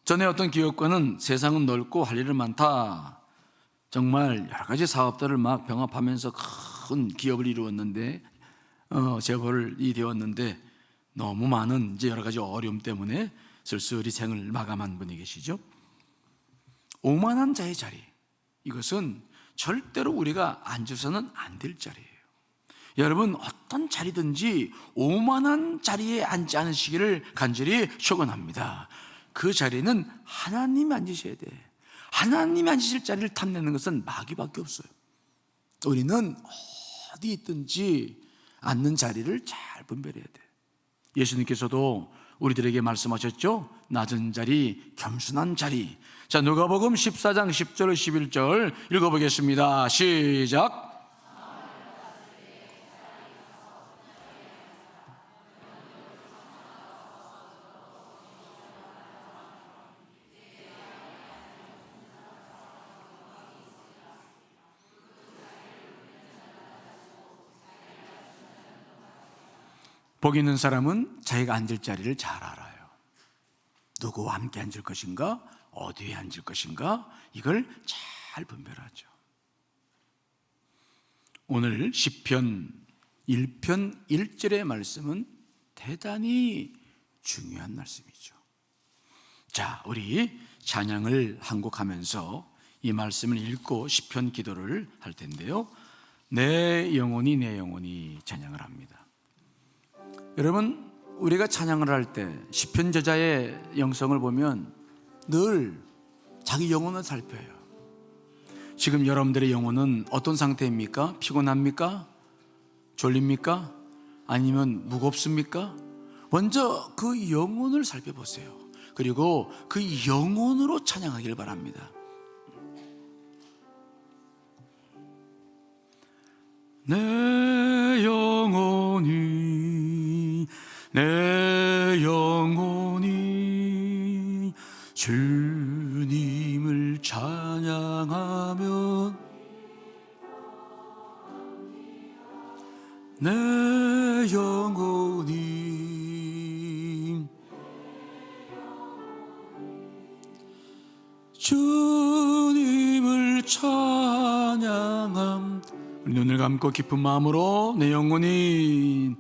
전에 어떤 기업가는 세상은 넓고 할 일은 많다, 정말 여러 가지 사업들을 막 병합하면서 큰 기업을 이루었는데 재벌이 되었는데 너무 많은 이제 여러 가지 어려움 때문에 쓸쓸히 생을 마감한 분이 계시죠. 오만한 자의 자리, 이것은 절대로 우리가 앉아서는 안 될 자리예요. 여러분, 어떤 자리든지 오만한 자리에 앉지 않으시기를 간절히 축원합니다. 그 자리는 하나님이 앉으셔야 돼. 하나님이 앉으실 자리를 탐내는 것은 마귀밖에 없어요. 우리는 어디 있든지 앉는 자리를 잘 분별해야 돼. 예수님께서도 우리들에게 말씀하셨죠. 낮은 자리, 겸손한 자리. 자, 누가복음 14장 10절 11절 읽어보겠습니다. 시작. 복 있는 사람은 자기가 앉을 자리를 잘 알아요. 누구와 함께 앉을 것인가, 어디에 앉을 것인가, 이걸 잘 분별하죠. 오늘 시편 1편 1절의 말씀은 대단히 중요한 말씀이죠. 자, 우리 찬양을 한 곡 하면서 이 말씀을 읽고 시편 기도를 할 텐데요. 내 영혼이 찬양을 합니다. 여러분, 우리가 찬양을 할 때 시편 저자의 영성을 보면 늘 자기 영혼을 살펴요. 지금 여러분들의 영혼은 어떤 상태입니까? 피곤합니까? 졸립니까? 아니면 무겁습니까? 먼저 그 영혼을 살펴보세요. 그리고 그 영혼으로 찬양하길 바랍니다. 내 영혼이 주님을 찬양하며 내 영혼이 주님을 찬양함. 우리 눈을 감고 깊은 마음으로 내 영혼이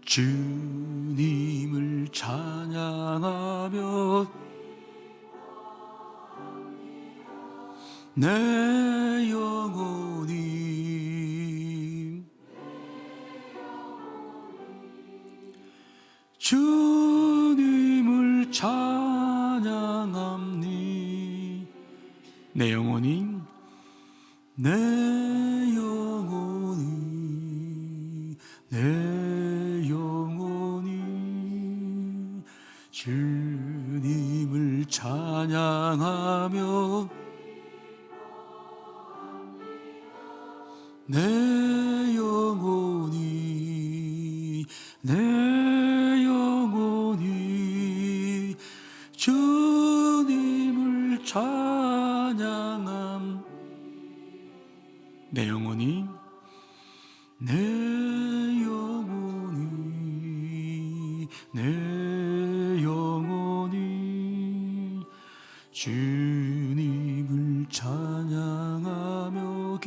주님을 찬양하며 내 영혼이 주님을 찬양함니. 내 영혼이 주님을 찬양하며 내 영혼이 주님을 찬양함. 내 영혼이 주님을 찬양하며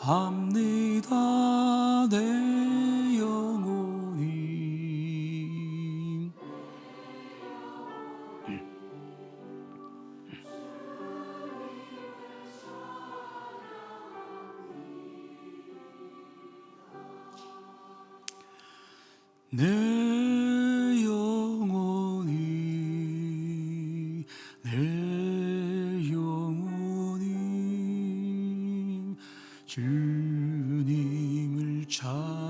기합니다. 내 영혼이 주님을 찬양하며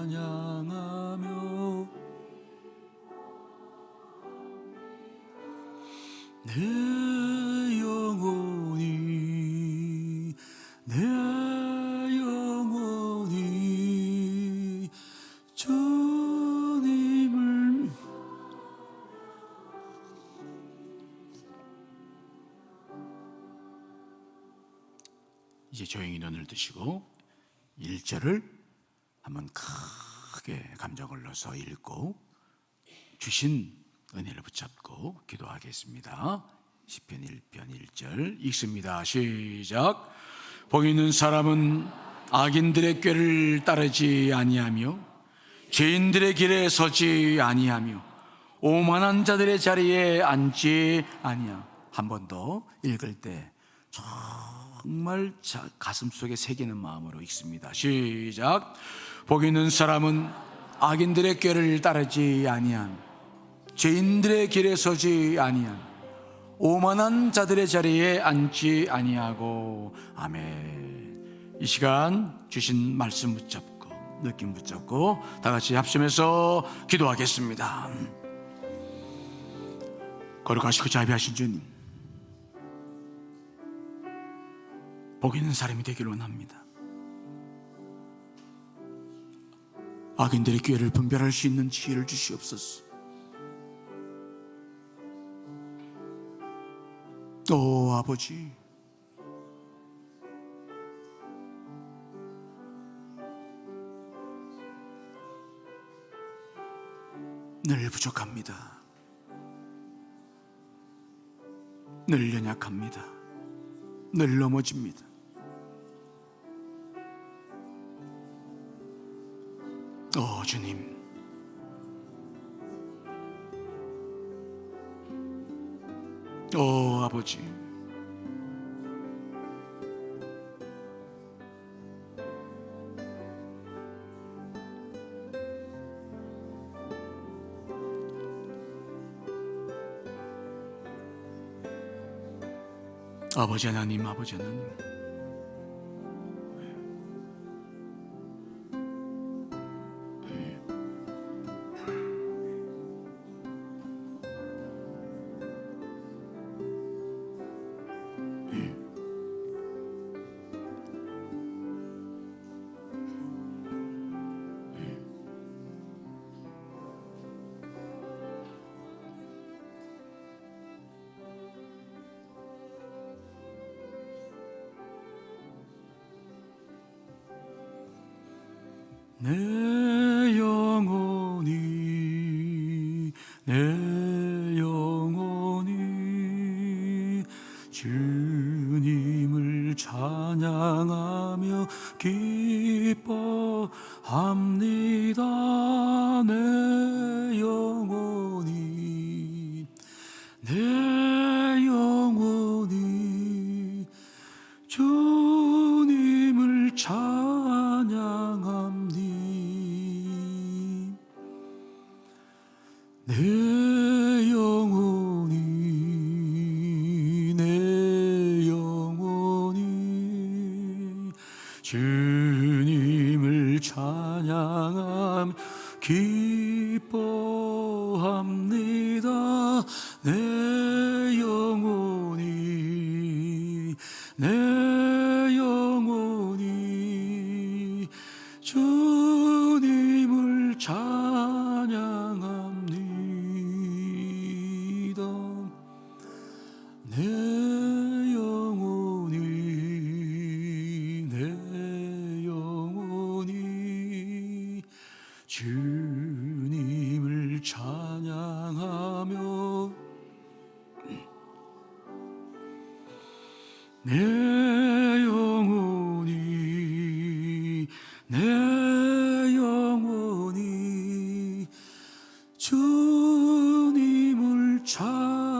내 영혼이 주님을 이제 조용히 눈을 뜨시고 1절을 한번 크게 감정을 넣어서 읽고 주신 은혜를 붙잡고 기도하겠습니다. 시편 1편 1절 읽습니다. 시작. 복 있는 사람은 악인들의 꾀를 따르지 아니하며 죄인들의 길에 서지 아니하며 오만한 자들의 자리에 앉지 아니하며. 한 번 더 읽을 때 정말 가슴속에 새기는 마음으로 읽습니다. 시작. 복 있는 사람은 악인들의 꾀를 따르지 아니하며 죄인들의 길에 서지 아니하며 오만한 자들의 자리에 앉지 아니하고. 아멘. 이 시간 주신 말씀 붙잡고 느낌 붙잡고 다 같이 합심해서 기도하겠습니다. 거룩하시고 자비하신 주님, 복 있는 사람이 되기를 원합니다. 악인들의 꾀를 분별할 수 있는 지혜를 주시옵소서. 오 아버지, 늘 부족합니다. 늘 연약합니다. 늘 넘어집니다. 오 주님, 오 아버지, 아버지 하나님, 아버지 하나님, 내 영혼이 주님을 찬양하며 기뻐합니다. 내 영혼이 주님을 찬양합니다. 내 영혼이 주님을 찬양하며 기뻐합니다. 내 영혼이 주님을 찬양합니다. 내 영혼이 주님을 찬양하며 내 영혼이 주님을 찬양합니다.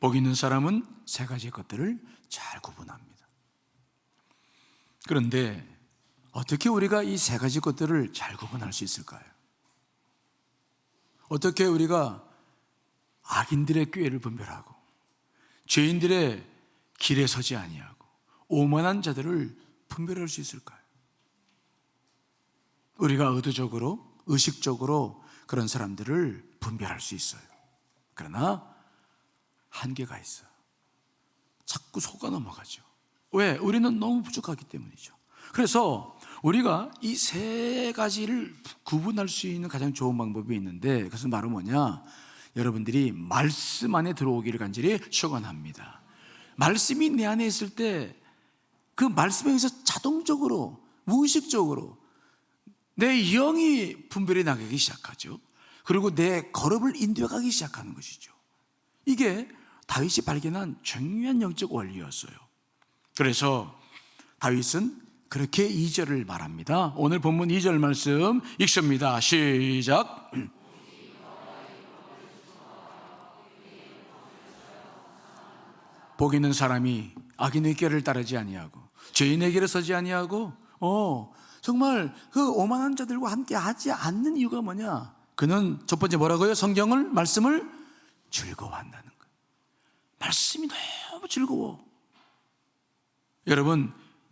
복 있는 사람은 세 가지 것들을 잘 구분합니다. 그런데 어떻게 우리가 이 세 가지 것들을 잘 구분할 수 있을까요? 어떻게 우리가 악인들의 꾀를 분별하고 죄인들의 길에 서지 아니하고 오만한 자들을 분별할 수 있을까요? 우리가 의도적으로, 의식적으로 그런 사람들을 분별할 수 있어요. 그러나 한계가 있어요. 자꾸 속아 넘어가죠. 왜? 우리는 너무 부족하기 때문이죠. 그래서 우리가 이 세 가지를 구분할 수 있는 가장 좋은 방법이 있는데, 그것은 바로 뭐냐? 여러분들이 말씀 안에 들어오기를 간절히 축원합니다. 말씀이 내 안에 있을 때 그 말씀에 의해서 자동적으로 무의식적으로 내 영이 분별이 나가기 시작하죠. 그리고 내 걸음을 인도해가기 시작하는 것이죠. 이게 다윗이 발견한 중요한 영적 원리였어요. 그래서 다윗은 그렇게 2절을 말합니다. 오늘 본문 2절 말씀 읽습니다. 시작. 복 있는 사람이 악인의 길을 따르지 아니하고 죄인의 길에 서지 아니하고 정말 그 오만한 자들과 함께 하지 않는 이유가 뭐냐? 그는 첫 번째 뭐라고요? 말씀을 즐거워한다는 거예요. 말씀이 너무 즐거워.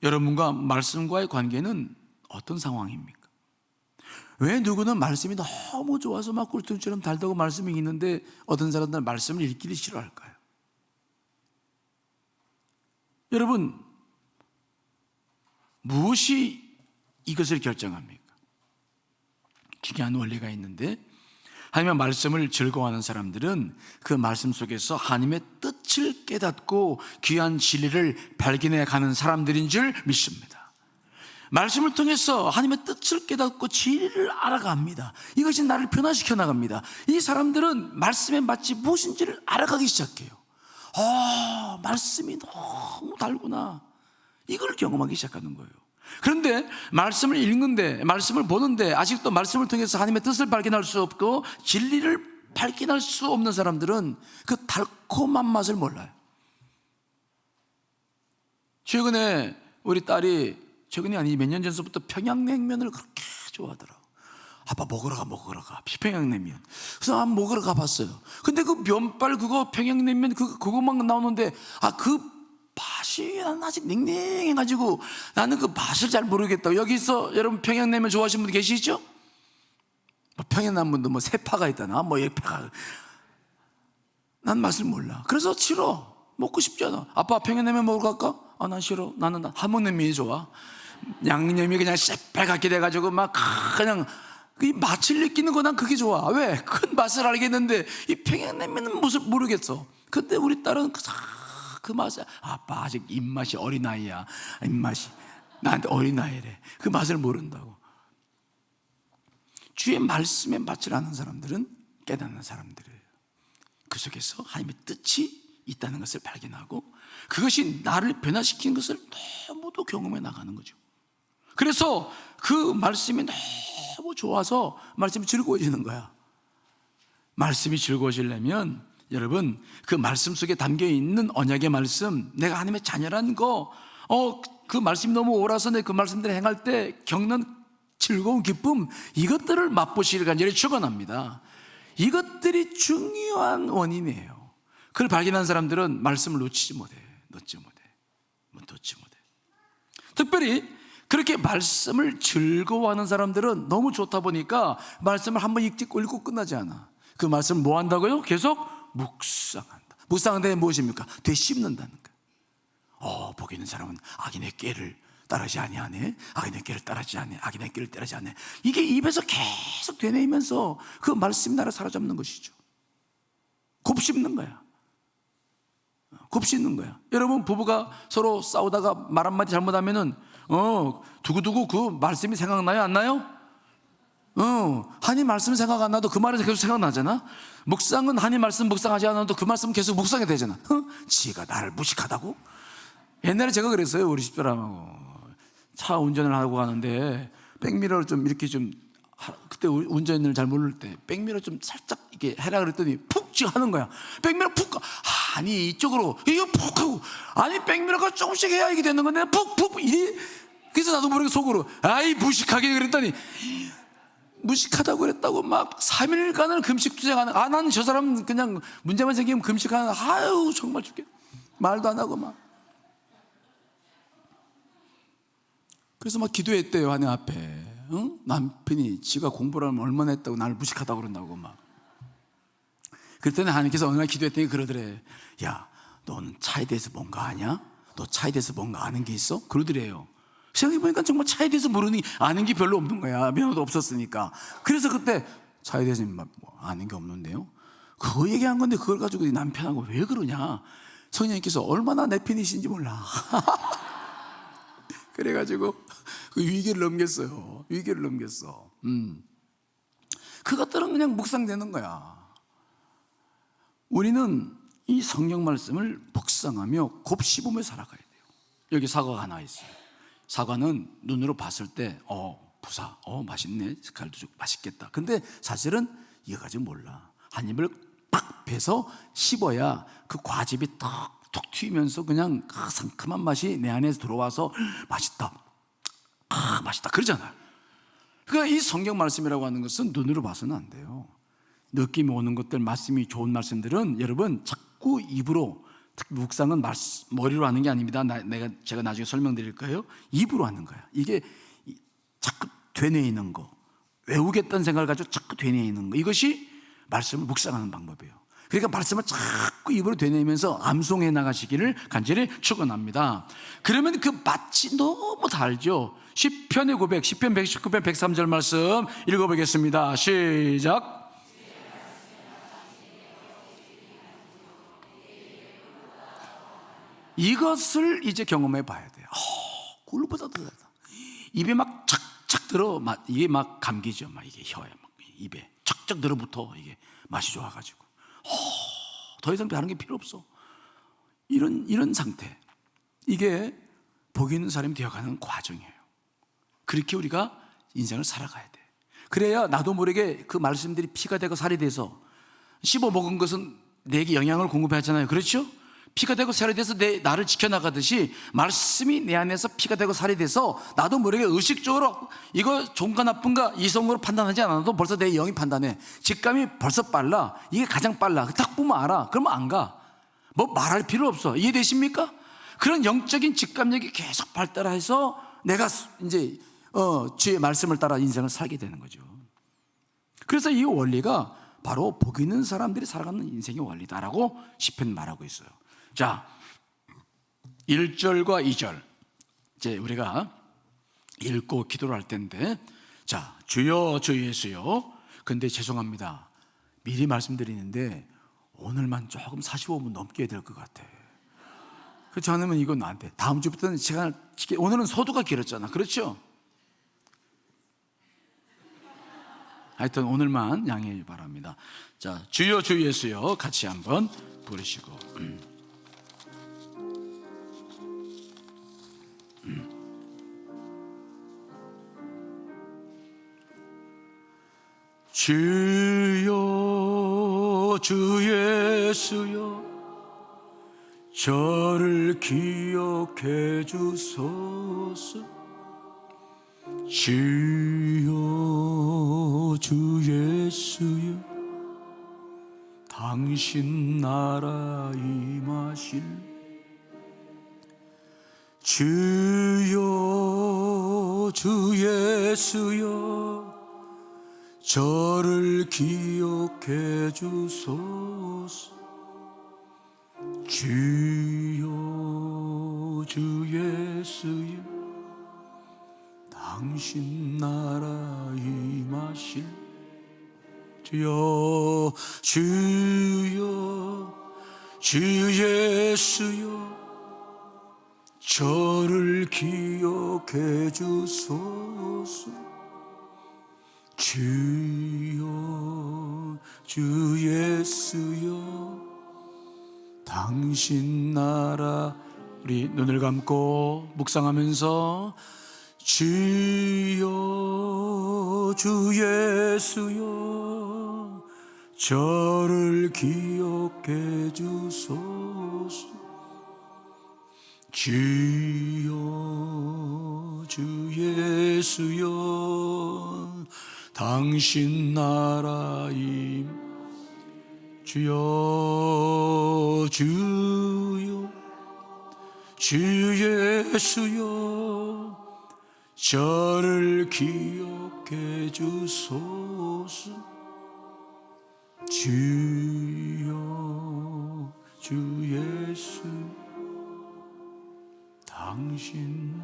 여러분과 말씀과의 관계는 어떤 상황입니까? 왜 누구는 말씀이 너무 좋아서 막 꿀통처럼 달다고 말씀이 있는데 어떤 사람들은 말씀을 읽기를 싫어할까요? 여러분, 무엇이 이것을 결정합니까? 중요한 원리가 있는데, 하나님의 말씀을 즐거워하는 사람들은 그 말씀 속에서 하나님의 뜻을 깨닫고 귀한 진리를 발견해 가는 사람들인 줄 믿습니다. 말씀을 통해서 하나님의 뜻을 깨닫고 진리를 알아갑니다. 이것이 나를 변화시켜 나갑니다. 이 사람들은 말씀에 마치 무엇인지를 알아가기 시작해요. 말씀이 너무 달구나. 이걸 경험하기 시작하는 거예요. 그런데 말씀을 읽는데, 말씀을 보는데 아직도 말씀을 통해서 하나님의 뜻을 발견할 수 없고 진리를 발견할 수 없는 사람들은 그 달콤한 맛을 몰라요. 최근에 우리 딸이, 최근이 아니 몇 년 전서부터 평양냉면을 그렇게 좋아하더라고. 아빠 먹으러 가 평양냉면. 그래서 먹으러 가봤어요. 근데 그 면발 그거 평양냉면 그것만 나오는데 그 맛이 나는 아직 냉랭해가지고 나는 그 맛을 잘 모르겠다고. 여기서 여러분 평양냉면 좋아하시는 분 계시죠? 평양냉면도 세파가 있다나 예파가. 난 맛을 몰라. 그래서 싫어. 먹고 싶지 않아. 아빠 평양냉면 먹으러 갈까? 난 싫어. 나는 함흥냉면이 좋아. 양념이 그냥 새빨갛게 돼가지고 막 그냥 이 맛을 느끼는 거 난 그게 좋아. 왜? 큰 맛을 알겠는데 이 평양냉면은 무엇을 모르겠어. 근데 우리 딸은 그 맛을, 아빠 아직 입맛이 어린아이야. 입맛이 나한테 어린아이래. 그 맛을 모른다고. 주의 말씀에 맛을 아는 사람들은 깨닫는 사람들이에요. 그 속에서 하나님의 뜻이 있다는 것을 발견하고 그것이 나를 변화시키는 것을 너무도 경험해 나가는 거죠. 그래서 그 말씀이 너무 좋아서 말씀이 즐거워지는 거야. 말씀이 즐거워지려면 여러분, 그 말씀 속에 담겨있는 언약의 말씀, 내가 하나님의 자녀라는 거, 그 말씀이 너무 옳아서 내 그 말씀대로 행할 때 겪는 즐거운 기쁨, 이것들을 맛보시기를 간절히 축원합니다. 이것들이 중요한 원인이에요. 그걸 발견한 사람들은 말씀을 놓지 못해. 특별히 그렇게 말씀을 즐거워하는 사람들은 너무 좋다 보니까 말씀을 한번 읽고 끝나지 않아. 그 말씀을 뭐 한다고요? 계속 묵상한다. 묵상한다는 게 무엇입니까? 되씹는다는 거예요. 복 있는 사람은 악인의 꾀를 따르지 아니하네. 악인의 꾀를 따르지 않네. 악인의 꾀를 따르지 않네. 이게 입에서 계속 되뇌이면서 그 말씀이 나를 사로잡는 것이죠. 곱씹는 거야. 여러분, 부부가 서로 싸우다가 말 한마디 잘못하면은 두고두고 그 말씀이 생각나요? 안 나요? 하나님 말씀 생각 안 나도 그 말이 계속 생각나잖아. 묵상은 하나님 말씀 묵상하지 않아도 그 말씀 계속 묵상이 되잖아. 지가 나를 무식하다고? 옛날에 제가 그랬어요. 우리 집사람하고 차 운전을 하고 가는데 백미러를 좀 이렇게 좀, 그때 운전을 잘 모를 때 백미러 좀 살짝 이렇게 해라 그랬더니 푹 하는 거야. 백미러 푹, 아니 이쪽으로 이거 푹 하고, 아니 백미러가 조금씩 해야 이게 되는 건데 푹 그래서 나도 모르게 속으로 아이 무식하게 그랬더니, 무식하다고 그랬다고 막 3일간을 금식 투쟁하는, 나는 저 사람 그냥 문제만 생기면 금식하는, 정말 죽겠, 말도 안 하고 막. 그래서 막 기도했대요. 하나님 앞에. 남편이 지가 공부를 하면 얼마나 했다고 나를 무식하다고 그런다고 막. 그랬더니 하나님께서 어느 날 기도했더니 그러더래. 야, 너는 차에 대해서 뭔가 아냐? 너 차에 대해서 뭔가 아는 게 있어? 그러더래요. 생각해보니까 정말 차에 대해서 아는 게 별로 없는 거야. 면허도 없었으니까. 그래서 그때 차에 대해서 뭐 아는 게 없는데요? 그거 얘기한 건데 그걸 가지고 남편하고 왜 그러냐. 성령님께서 얼마나 내 편이신지 몰라. 그래가지고 그 위기를 넘겼어요. 위기를 넘겼어. 그것들은 그냥 묵상되는 거야. 우리는 이 성경 말씀을 묵상하며 곱씹으며 살아가야 돼요. 여기 사과가 하나 있어요. 사과는 눈으로 봤을 때 부사, 맛있네, 색깔도 좋고 맛있겠다. 근데 사실은 이거 가지고 몰라. 한 입을 팍 베서 씹어야 그 과즙이 톡 튀면서 그냥 그 상큼한 맛이 내 안에 들어와서 맛있다, 맛있다 그러잖아요. 그러니까 이 성경 말씀이라고 하는 것은 눈으로 봐서는 안 돼요. 느낌이 오는 것들, 말씀이 좋은 말씀들은 여러분 자꾸 입으로, 특히 묵상은 머리로 하는 게 아닙니다. 제가 나중에 설명드릴 거예요. 입으로 하는 거야. 이게 자꾸 되뇌이는 거, 외우겠다는 생각을 가지고 자꾸 되뇌이는 거, 이것이 말씀을 묵상하는 방법이에요. 그러니까 말씀을 자꾸 입으로 되뇌이면서 암송해 나가시기를 간절히 축원합니다. 그러면 그 맛이 너무 달죠. 시편의 고백, 시편 119편 103절 말씀 읽어보겠습니다. 시작. 이것을 이제 경험해 봐야 돼요. 꿀보다 더 달다. 입에 막 착착 들어, 이게 막 감기죠. 막 이게 혀에 막 입에 착착 들어붙어. 이게 맛이 좋아가지고 더 이상 다른 게 필요 없어. 이런 상태. 이게 복 있는 사람이 되어가는 과정이에요. 그렇게 우리가 인생을 살아가야 돼. 그래야 나도 모르게 그 말씀들이 피가 되고 살이 돼서, 씹어 먹은 것은 내게 영양을 공급하잖아요. 그렇죠? 피가 되고 살이 돼서 나를 지켜나가듯이 말씀이 내 안에서 피가 되고 살이 돼서 나도 모르게 의식적으로 이거 좋은가 나쁜가 이성으로 판단하지 않아도 벌써 내 영이 판단해. 직감이 벌써 빨라. 이게 가장 빨라. 딱 보면 알아. 그러면 안 가. 뭐 말할 필요 없어. 이해되십니까? 그런 영적인 직감력이 계속 발달해서 내가 이제 주의 말씀을 따라 인생을 살게 되는 거죠. 그래서 이 원리가 바로 복 있는 사람들이 살아가는 인생의 원리다라고 시편 말하고 있어요. 자, 1절과 2절 이제 우리가 읽고 기도를 할 텐데, 자, 주여 주 예수여. 근데 죄송합니다, 미리 말씀드리는데 오늘만 조금 45분 넘게 해야 될 것 같아. 그렇지 않으면 이건 안 돼. 다음 주부터는 시간을, 오늘은 소두가 길었잖아. 그렇죠? 하여튼 오늘만 양해 바랍니다. 자, 주여 주 예수여 같이 한번 부르시고. 주여 주 예수여 저를 기억해 주소서. 주여 주 예수여 당신 나라 임하실. 주여 주 예수여 저를 기억해 주소서. 주여 주 예수여 당신 나라 임하실. 주여 주여 주 예수여 저를 기억해 주소서. 주여 주 예수여 당신 나라. 우리 눈을 감고 묵상하면서 주여 주 예수여 저를 기억해 주소서. 주여 주 예수여 당신 나라 임. 주여 주여 주 예수여 저를 기억해 주소서. 주여 주 예수 당신.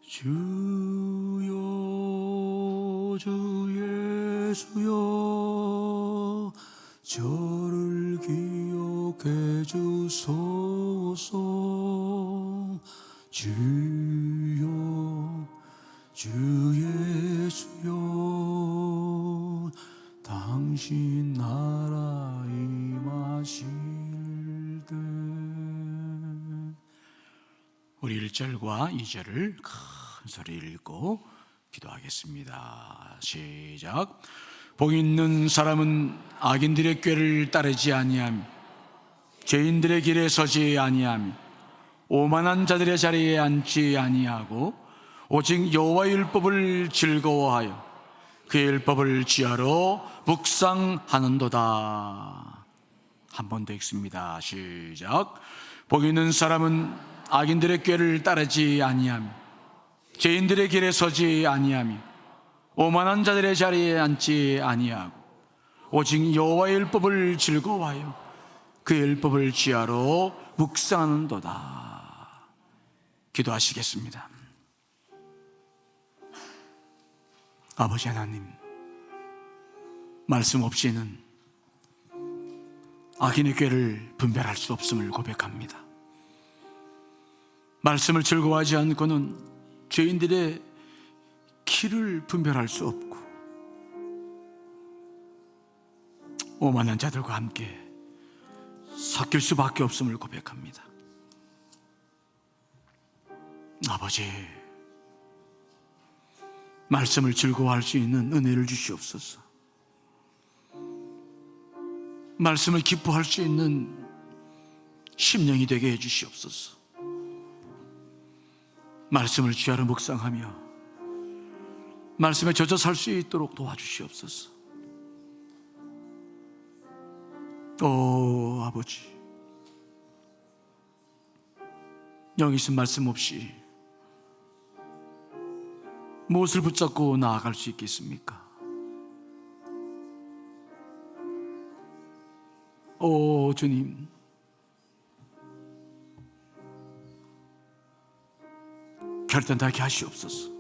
주여 주 예수여 저를 기억해 주소서. 주여 주 예수여 당신 나라 임하실 때. 우리 1절과 2절을 큰 소리를 읽고 기도하겠습니다. 시작. 복 있는 사람은 악인들의 꾀를 따르지 아니하며 죄인들의 길에 서지 아니하며 오만한 자들의 자리에 앉지 아니하고 오직 여호와의 율법을 즐거워하여 그의 율법을 지하로 묵상하는도다. 한 번 더 읽습니다. 시작. 복 있는 사람은 악인들의 꾀를 따르지 아니하며 죄인들의 길에 서지 아니하며 오만한 자들의 자리에 앉지 아니하고 오직 여호와의 율법을 즐거워하여 그의 율법을 지하로 묵상하는도다. 기도하시겠습니다. 아버지 하나님, 말씀 없이는 악인의 꾀를 분별할 수 없음을 고백합니다. 말씀을 즐거워하지 않고는 죄인들의 길을 분별할 수 없고 오만한 자들과 함께 섞일 수밖에 없음을 고백합니다. 아버지, 말씀을 즐거워할 수 있는 은혜를 주시옵소서. 말씀을 기뻐할 수 있는 심령이 되게 해주시옵소서. 말씀을 주야로 묵상하며 말씀에 젖어 살 수 있도록 도와주시옵소서. 오 아버지, 영이신 말씀 없이 무엇을 붙잡고 나아갈 수 있겠습니까? 오 주님, 결단하게 하시옵소서.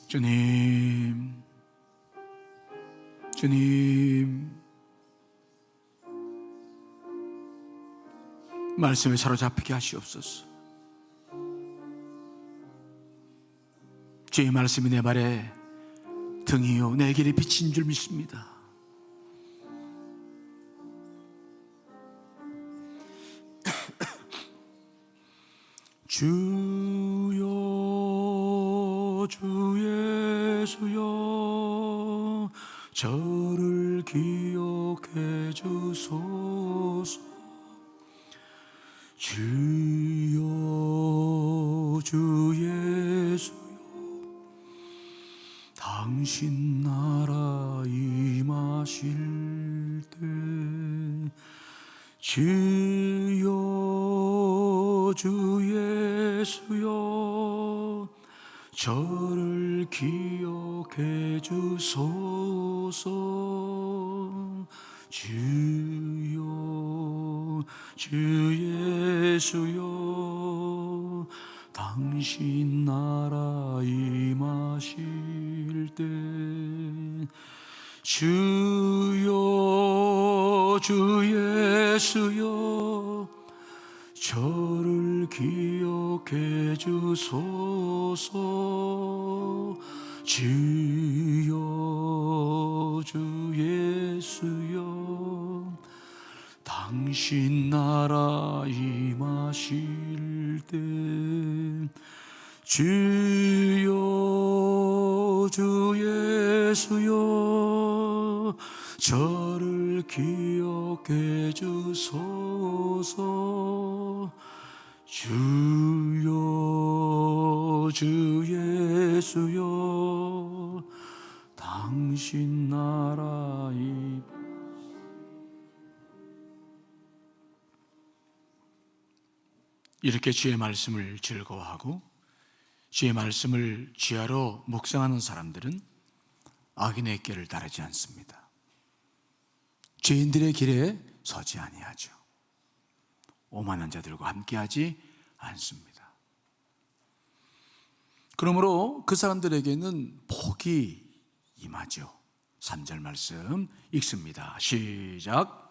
주님, 주님, 말씀에 사로잡히게 하시옵소서. 주의 말씀이 내 발에 등이요 내 길에 빛인 줄 믿습니다. 주여 주 예수여 저를 기억해 주소서. 주여 주 예수여 당신 나라 임하실 때. 주여 주 예수여 저를 기억해 주소서. 주여 주 예수여 당신 나라 임하실 때. 주여 주 예수여 저를 기억해 주소서. 주여 주 예수여 당신 나라 임하실 때. 주여 주 예수여 저를 기억해 주소서. 주여 주 예수여 당신 나라 이렇게 주의 말씀을 즐거워하고 주의 말씀을 지하로 묵상하는 사람들은 악인의 길을 따르지 않습니다. 죄인들의 길에 서지 아니하죠. 오만한 자들과 함께하지 않습니다. 그러므로 그 사람들에게는 복이 임하죠. 3절 말씀 읽습니다. 시작.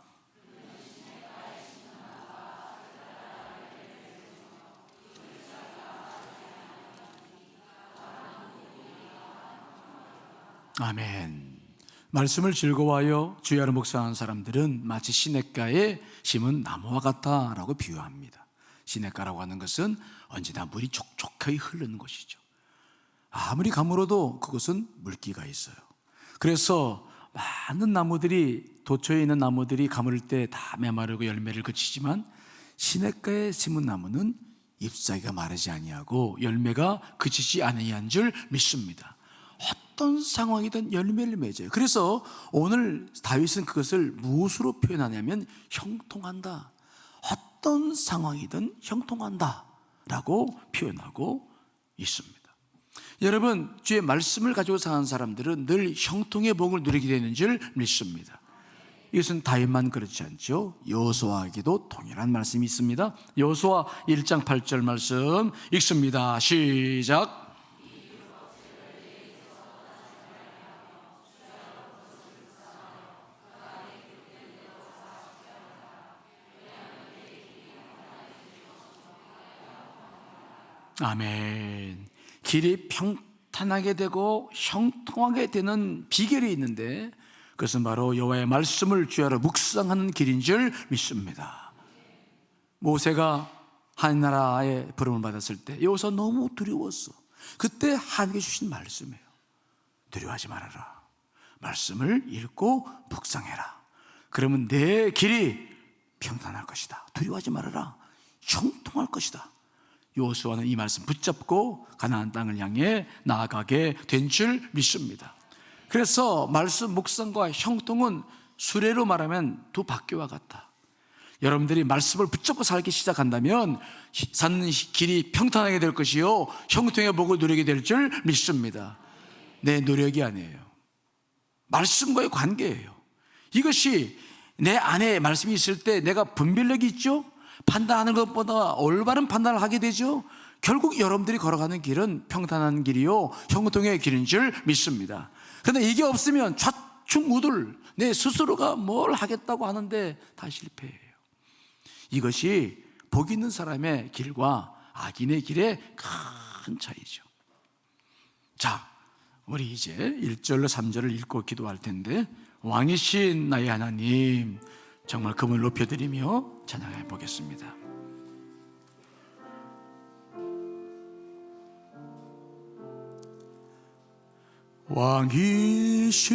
아멘. 말씀을 즐거워하여 주야로 묵상하는 사람들은 마치 시냇가에 심은 나무와 같다라고 비유합니다. 시냇가라고 하는 것은 언제나 물이 촉촉하게 흐르는 곳이죠. 아무리 가물어도 그것은 물기가 있어요. 그래서 많은 나무들이, 도처에 있는 나무들이 가물을 때 다 메마르고 열매를 그치지만 시냇가에 심은 나무는 잎사귀가 마르지 아니하고 열매가 그치지 아니한 줄 믿습니다. 어떤 상황이든 열매를 맺어요. 그래서 오늘 다윗은 그것을 무엇으로 표현하냐면 형통한다. 어떤 상황이든 형통한다 라고 표현하고 있습니다. 여러분, 주의 말씀을 가지고 사는 사람들은 늘 형통의 복을 누리게 되는 줄 믿습니다. 이것은 다윗만 그렇지 않죠. 여호수아에게도 동일한 말씀이 있습니다. 여호수아 1장 8절 말씀 읽습니다. 시작. 아멘. 길이 평탄하게 되고 형통하게 되는 비결이 있는데 그것은 바로 여호와의 말씀을 주야로 묵상하는 길인 줄 믿습니다. 모세가 하나님나라에 부름을 받았을 때 여호수아 너무 두려웠어. 그때 하나님께 주신 말씀이에요. 두려워하지 말아라. 말씀을 읽고 묵상해라. 그러면 내 길이 평탄할 것이다. 두려워하지 말아라. 형통할 것이다. 여호수아는 이 말씀 붙잡고 가나안 땅을 향해 나아가게 된 줄 믿습니다. 그래서 말씀 묵상과 형통은 수레로 말하면 두 바퀴와 같다. 여러분들이 말씀을 붙잡고 살기 시작한다면 사는 길이 평탄하게 될 것이요 형통의 복을 누리게 될 줄 믿습니다. 내 노력이 아니에요. 말씀과의 관계예요. 이것이 내 안에 말씀이 있을 때 내가 분별력이 있죠. 판단하는 것보다 올바른 판단을 하게 되죠. 결국 여러분들이 걸어가는 길은 평탄한 길이요 형통의 길인 줄 믿습니다. 그런데 이게 없으면 좌충우돌 내 스스로가 뭘 하겠다고 하는데 다 실패해요. 이것이 복 있는 사람의 길과 악인의 길의 큰 차이죠. 자, 우리 이제 1절로 3절을 읽고 기도할 텐데 왕이신 나의 하나님, 정말 그분을 높여드리며 찬양해 보겠습니다.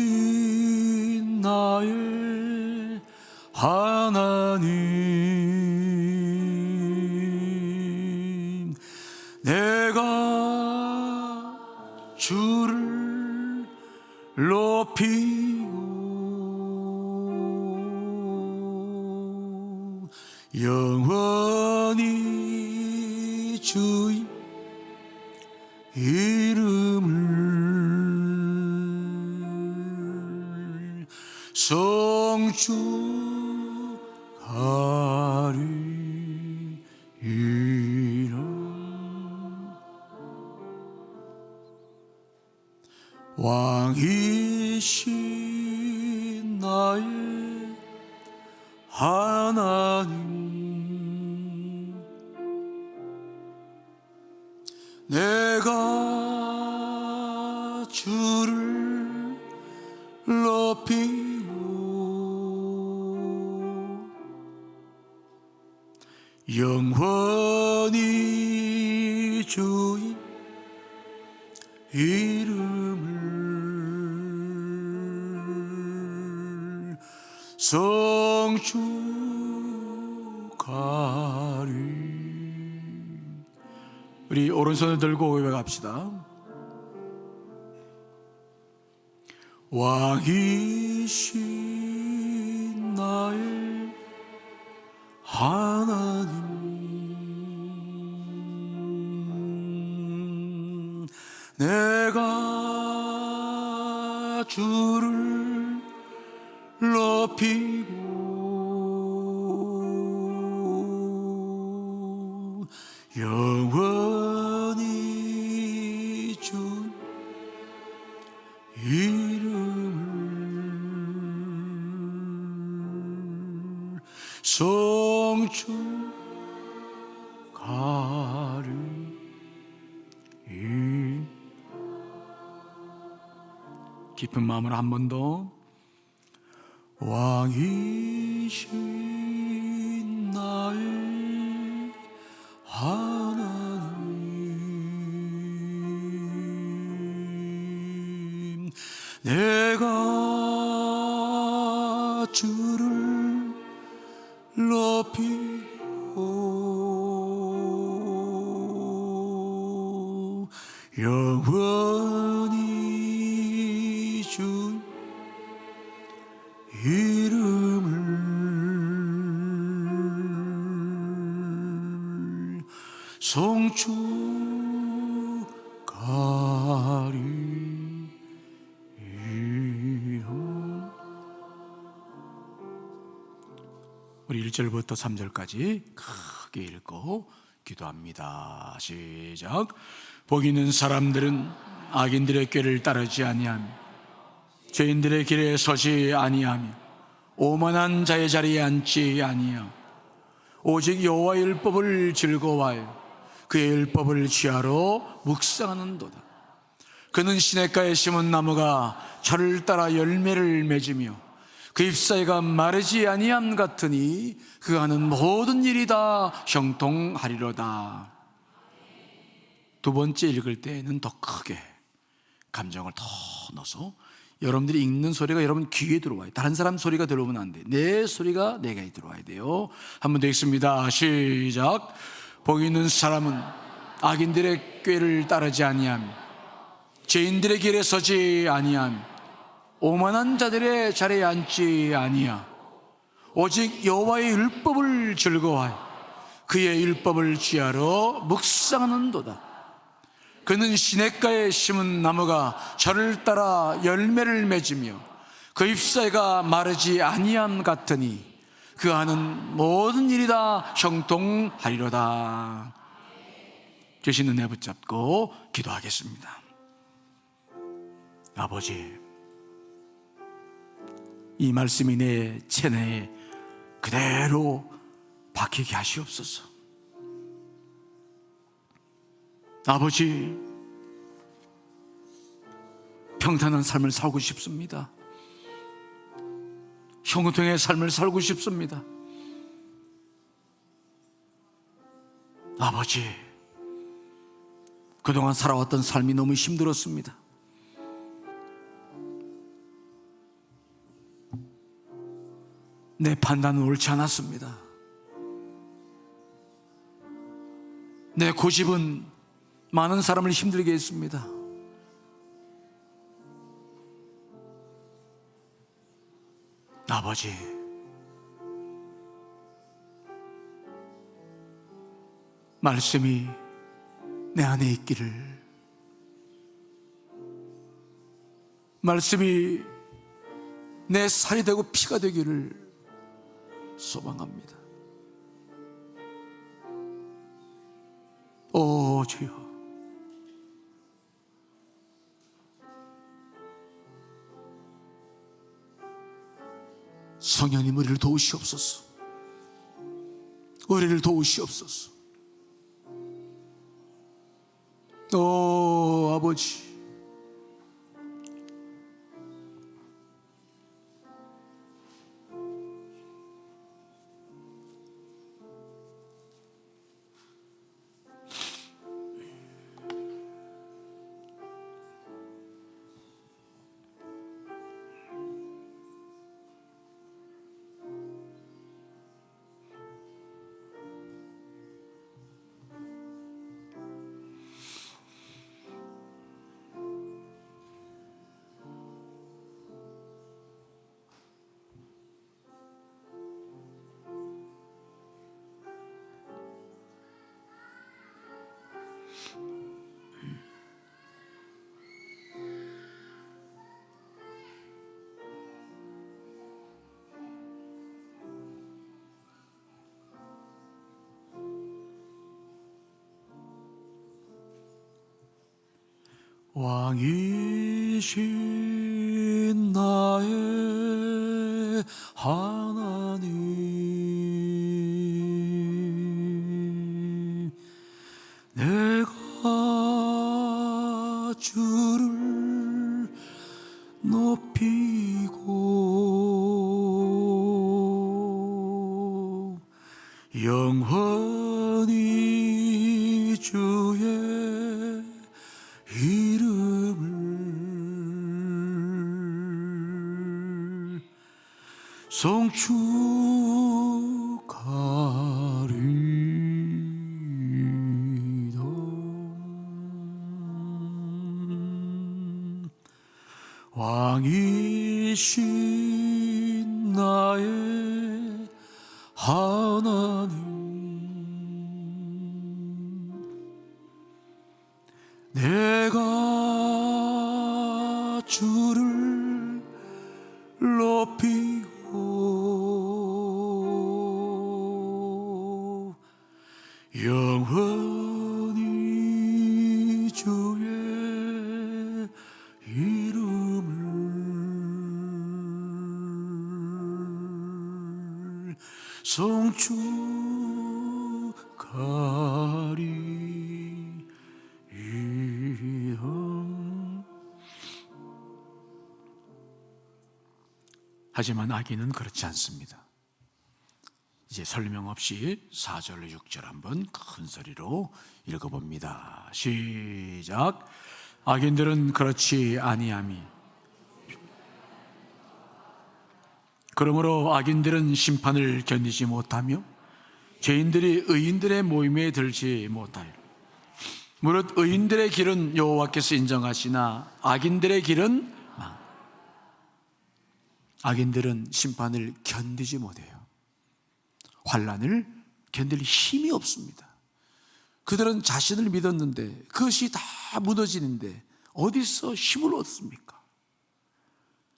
왕이신 나의 하나님, 내가 주를 높이고 영원히 주의 이름을 성축하리이라. 왕이신 나의 하나님, 내가 주를 높이고 영원히 주의 이름을 성축하리. 우리 오른손을 들고 고백합시다. 왕이신 나의 하나님, 내가 주를 높이고 깊은 마음으로 한 번 더. 왕이신 나의 하나님, 내가 주를 높이고 영원히 주 이름을 송축하리이다. 우리 1절부터 3절까지 크게 읽고 기도합니다. 시작. 복 있는 사람들은 악인들의 꾀를 따르지 아니하며 죄인들의 길에 서지 아니하며 오만한 자의 자리에 앉지 아니하며 오직 여호와의 율법을 즐거워하여 그의 율법을 취하러 묵상하는도다. 그는 시냇가에 심은 나무가 철을 따라 열매를 맺으며 그 잎사귀가 마르지 아니함 같으니 그 하는 모든 일이 다 형통하리로다. 두 번째 읽을 때에는 더 크게 감정을 더 넣어서 여러분들이 읽는 소리가 여러분 귀에 들어와요. 다른 사람 소리가 들어오면 안 돼. 내 소리가 내 귀에 들어와야 돼요. 한 번 더 읽습니다. 시작. 복 있는 사람은 악인들의 꾀를 따르지 아니하며 죄인들의 길에 서지 아니하며 오만한 자들의 자리에 앉지 아니하 오직 여호와의 율법을 즐거워하여 그의 율법을 취하러 묵상하는도다. 그는 시냇가에 심은 나무가 철을 따라 열매를 맺으며 그 잎사귀가 마르지 아니함 같으니 그 하는 모든 일이 다 형통하리로다. 주신 은혜 붙잡고 기도하겠습니다. 아버지, 이 말씀이 내 체내에 그대로 박히게 하시옵소서. 아버지, 평탄한 삶을 살고 싶습니다. 형통의 삶을 살고 싶습니다. 아버지, 그동안 살아왔던 삶이 너무 힘들었습니다. 내 판단은 옳지 않았습니다. 내 고집은 많은 사람을 힘들게 했습니다. 아버지, 말씀이 내 안에 있기를, 말씀이 내 살이 되고 피가 되기를 소망합니다. 오 주여, 성령님 우리를 도우시옵소서. 우리를 도우시옵소서. 오 아버지, 왕이신 나의 하나님, 내가 주를 높이고 송축하리이다. 왕이신 나의 하나님, 내가 주를 높이고 영원히 주의 이름을 송축하리이다. 하지만 악인은 그렇지 않습니다. 이제 설명 없이 4절 6절 한번 큰 소리로 읽어봅니다. 시작. 악인들은 그렇지 아니함이, 그러므로 악인들은 심판을 견디지 못하며 죄인들이 의인들의 모임에 들지 못하여, 무릇 의인들의 길은 여호와께서 인정하시나 악인들의 길은 악인들은 심판을 견디지 못해요. 환난을 견딜 힘이 없습니다. 그들은 자신을 믿었는데 그것이 다 무너지는데 어디서 힘을 얻습니까?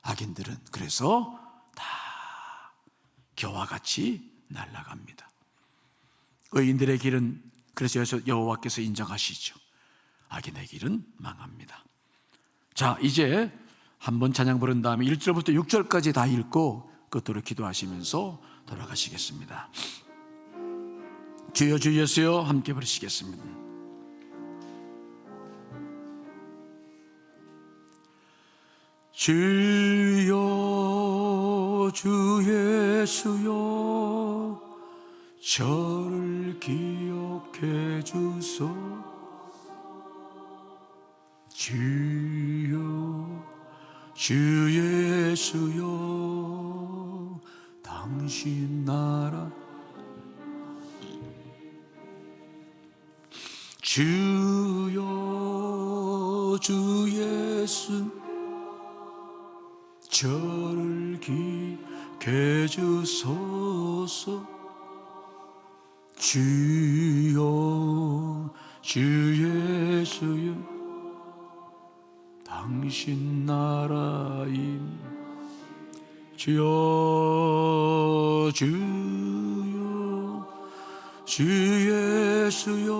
악인들은 그래서 다 겨와 같이 날아갑니다. 의인들의 길은 그래서 여호와께서 인정하시죠. 악인의 길은 망합니다. 자, 이제 한번 찬양 부른 다음에 1절부터 6절까지 다 읽고 끝으로 기도하시면서 돌아가시겠습니다. 주여 주 예수여 함께 부르시겠습니다. 주여 주 예수여 저를 기억해 주소. 주여 주 예수여 당신 나라. 주여 주 예수 저를 기억해 주소서. 주여 주 예수여 당신 나라인. 주여 주여 주 예수여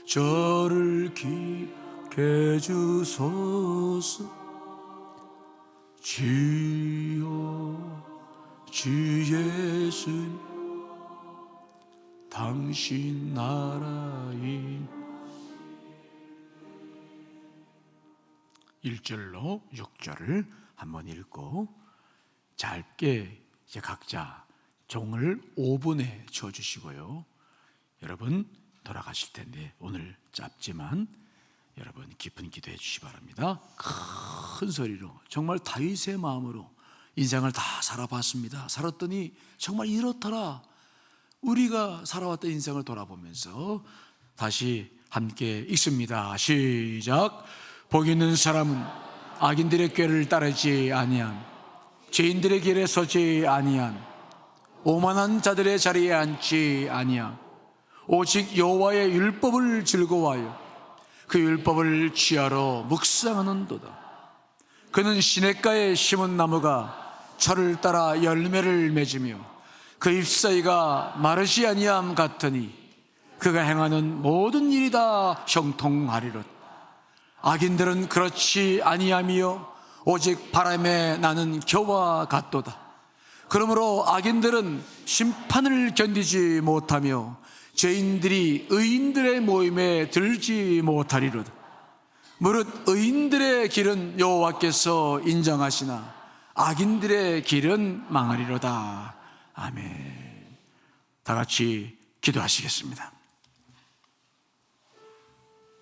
저를 기억해 주소서. 주여 주 예수 당신 나라인. 1절로 6절을 한번 읽고 짧게 이제 각자 종을 5분에 쳐주시고요. 여러분 돌아가실 텐데 오늘 짧지만 여러분 깊은 기도해 주시기 바랍니다. 큰 소리로 정말 다윗의 마음으로 인생을 다 살아봤습니다. 살았더니 정말 이렇더라. 우리가 살아왔던 인생을 돌아보면서 다시 함께 읽습니다. 시작. 복 있는 사람은 악인들의 꾀를 따르지 아니함, 죄인들의 길에 서지 아니함, 오만한 자들의 자리에 앉지 아니함. 오직 여호와의 율법을 즐거워하여 그 율법을 취하러 묵상하는도다. 그는 시냇가에 심은 나무가 철을 따라 열매를 맺으며 그 잎사이가 마르지 아니함 같으니 그가 행하는 모든 일이 다 형통하리로다. 악인들은 그렇지 아니하며 오직 바람에 나는 겨와 같도다. 그러므로 악인들은 심판을 견디지 못하며 죄인들이 의인들의 모임에 들지 못하리로다. 무릇 의인들의 길은 여호와께서 인정하시나 악인들의 길은 망하리로다. 아멘. 다 같이 기도하시겠습니다.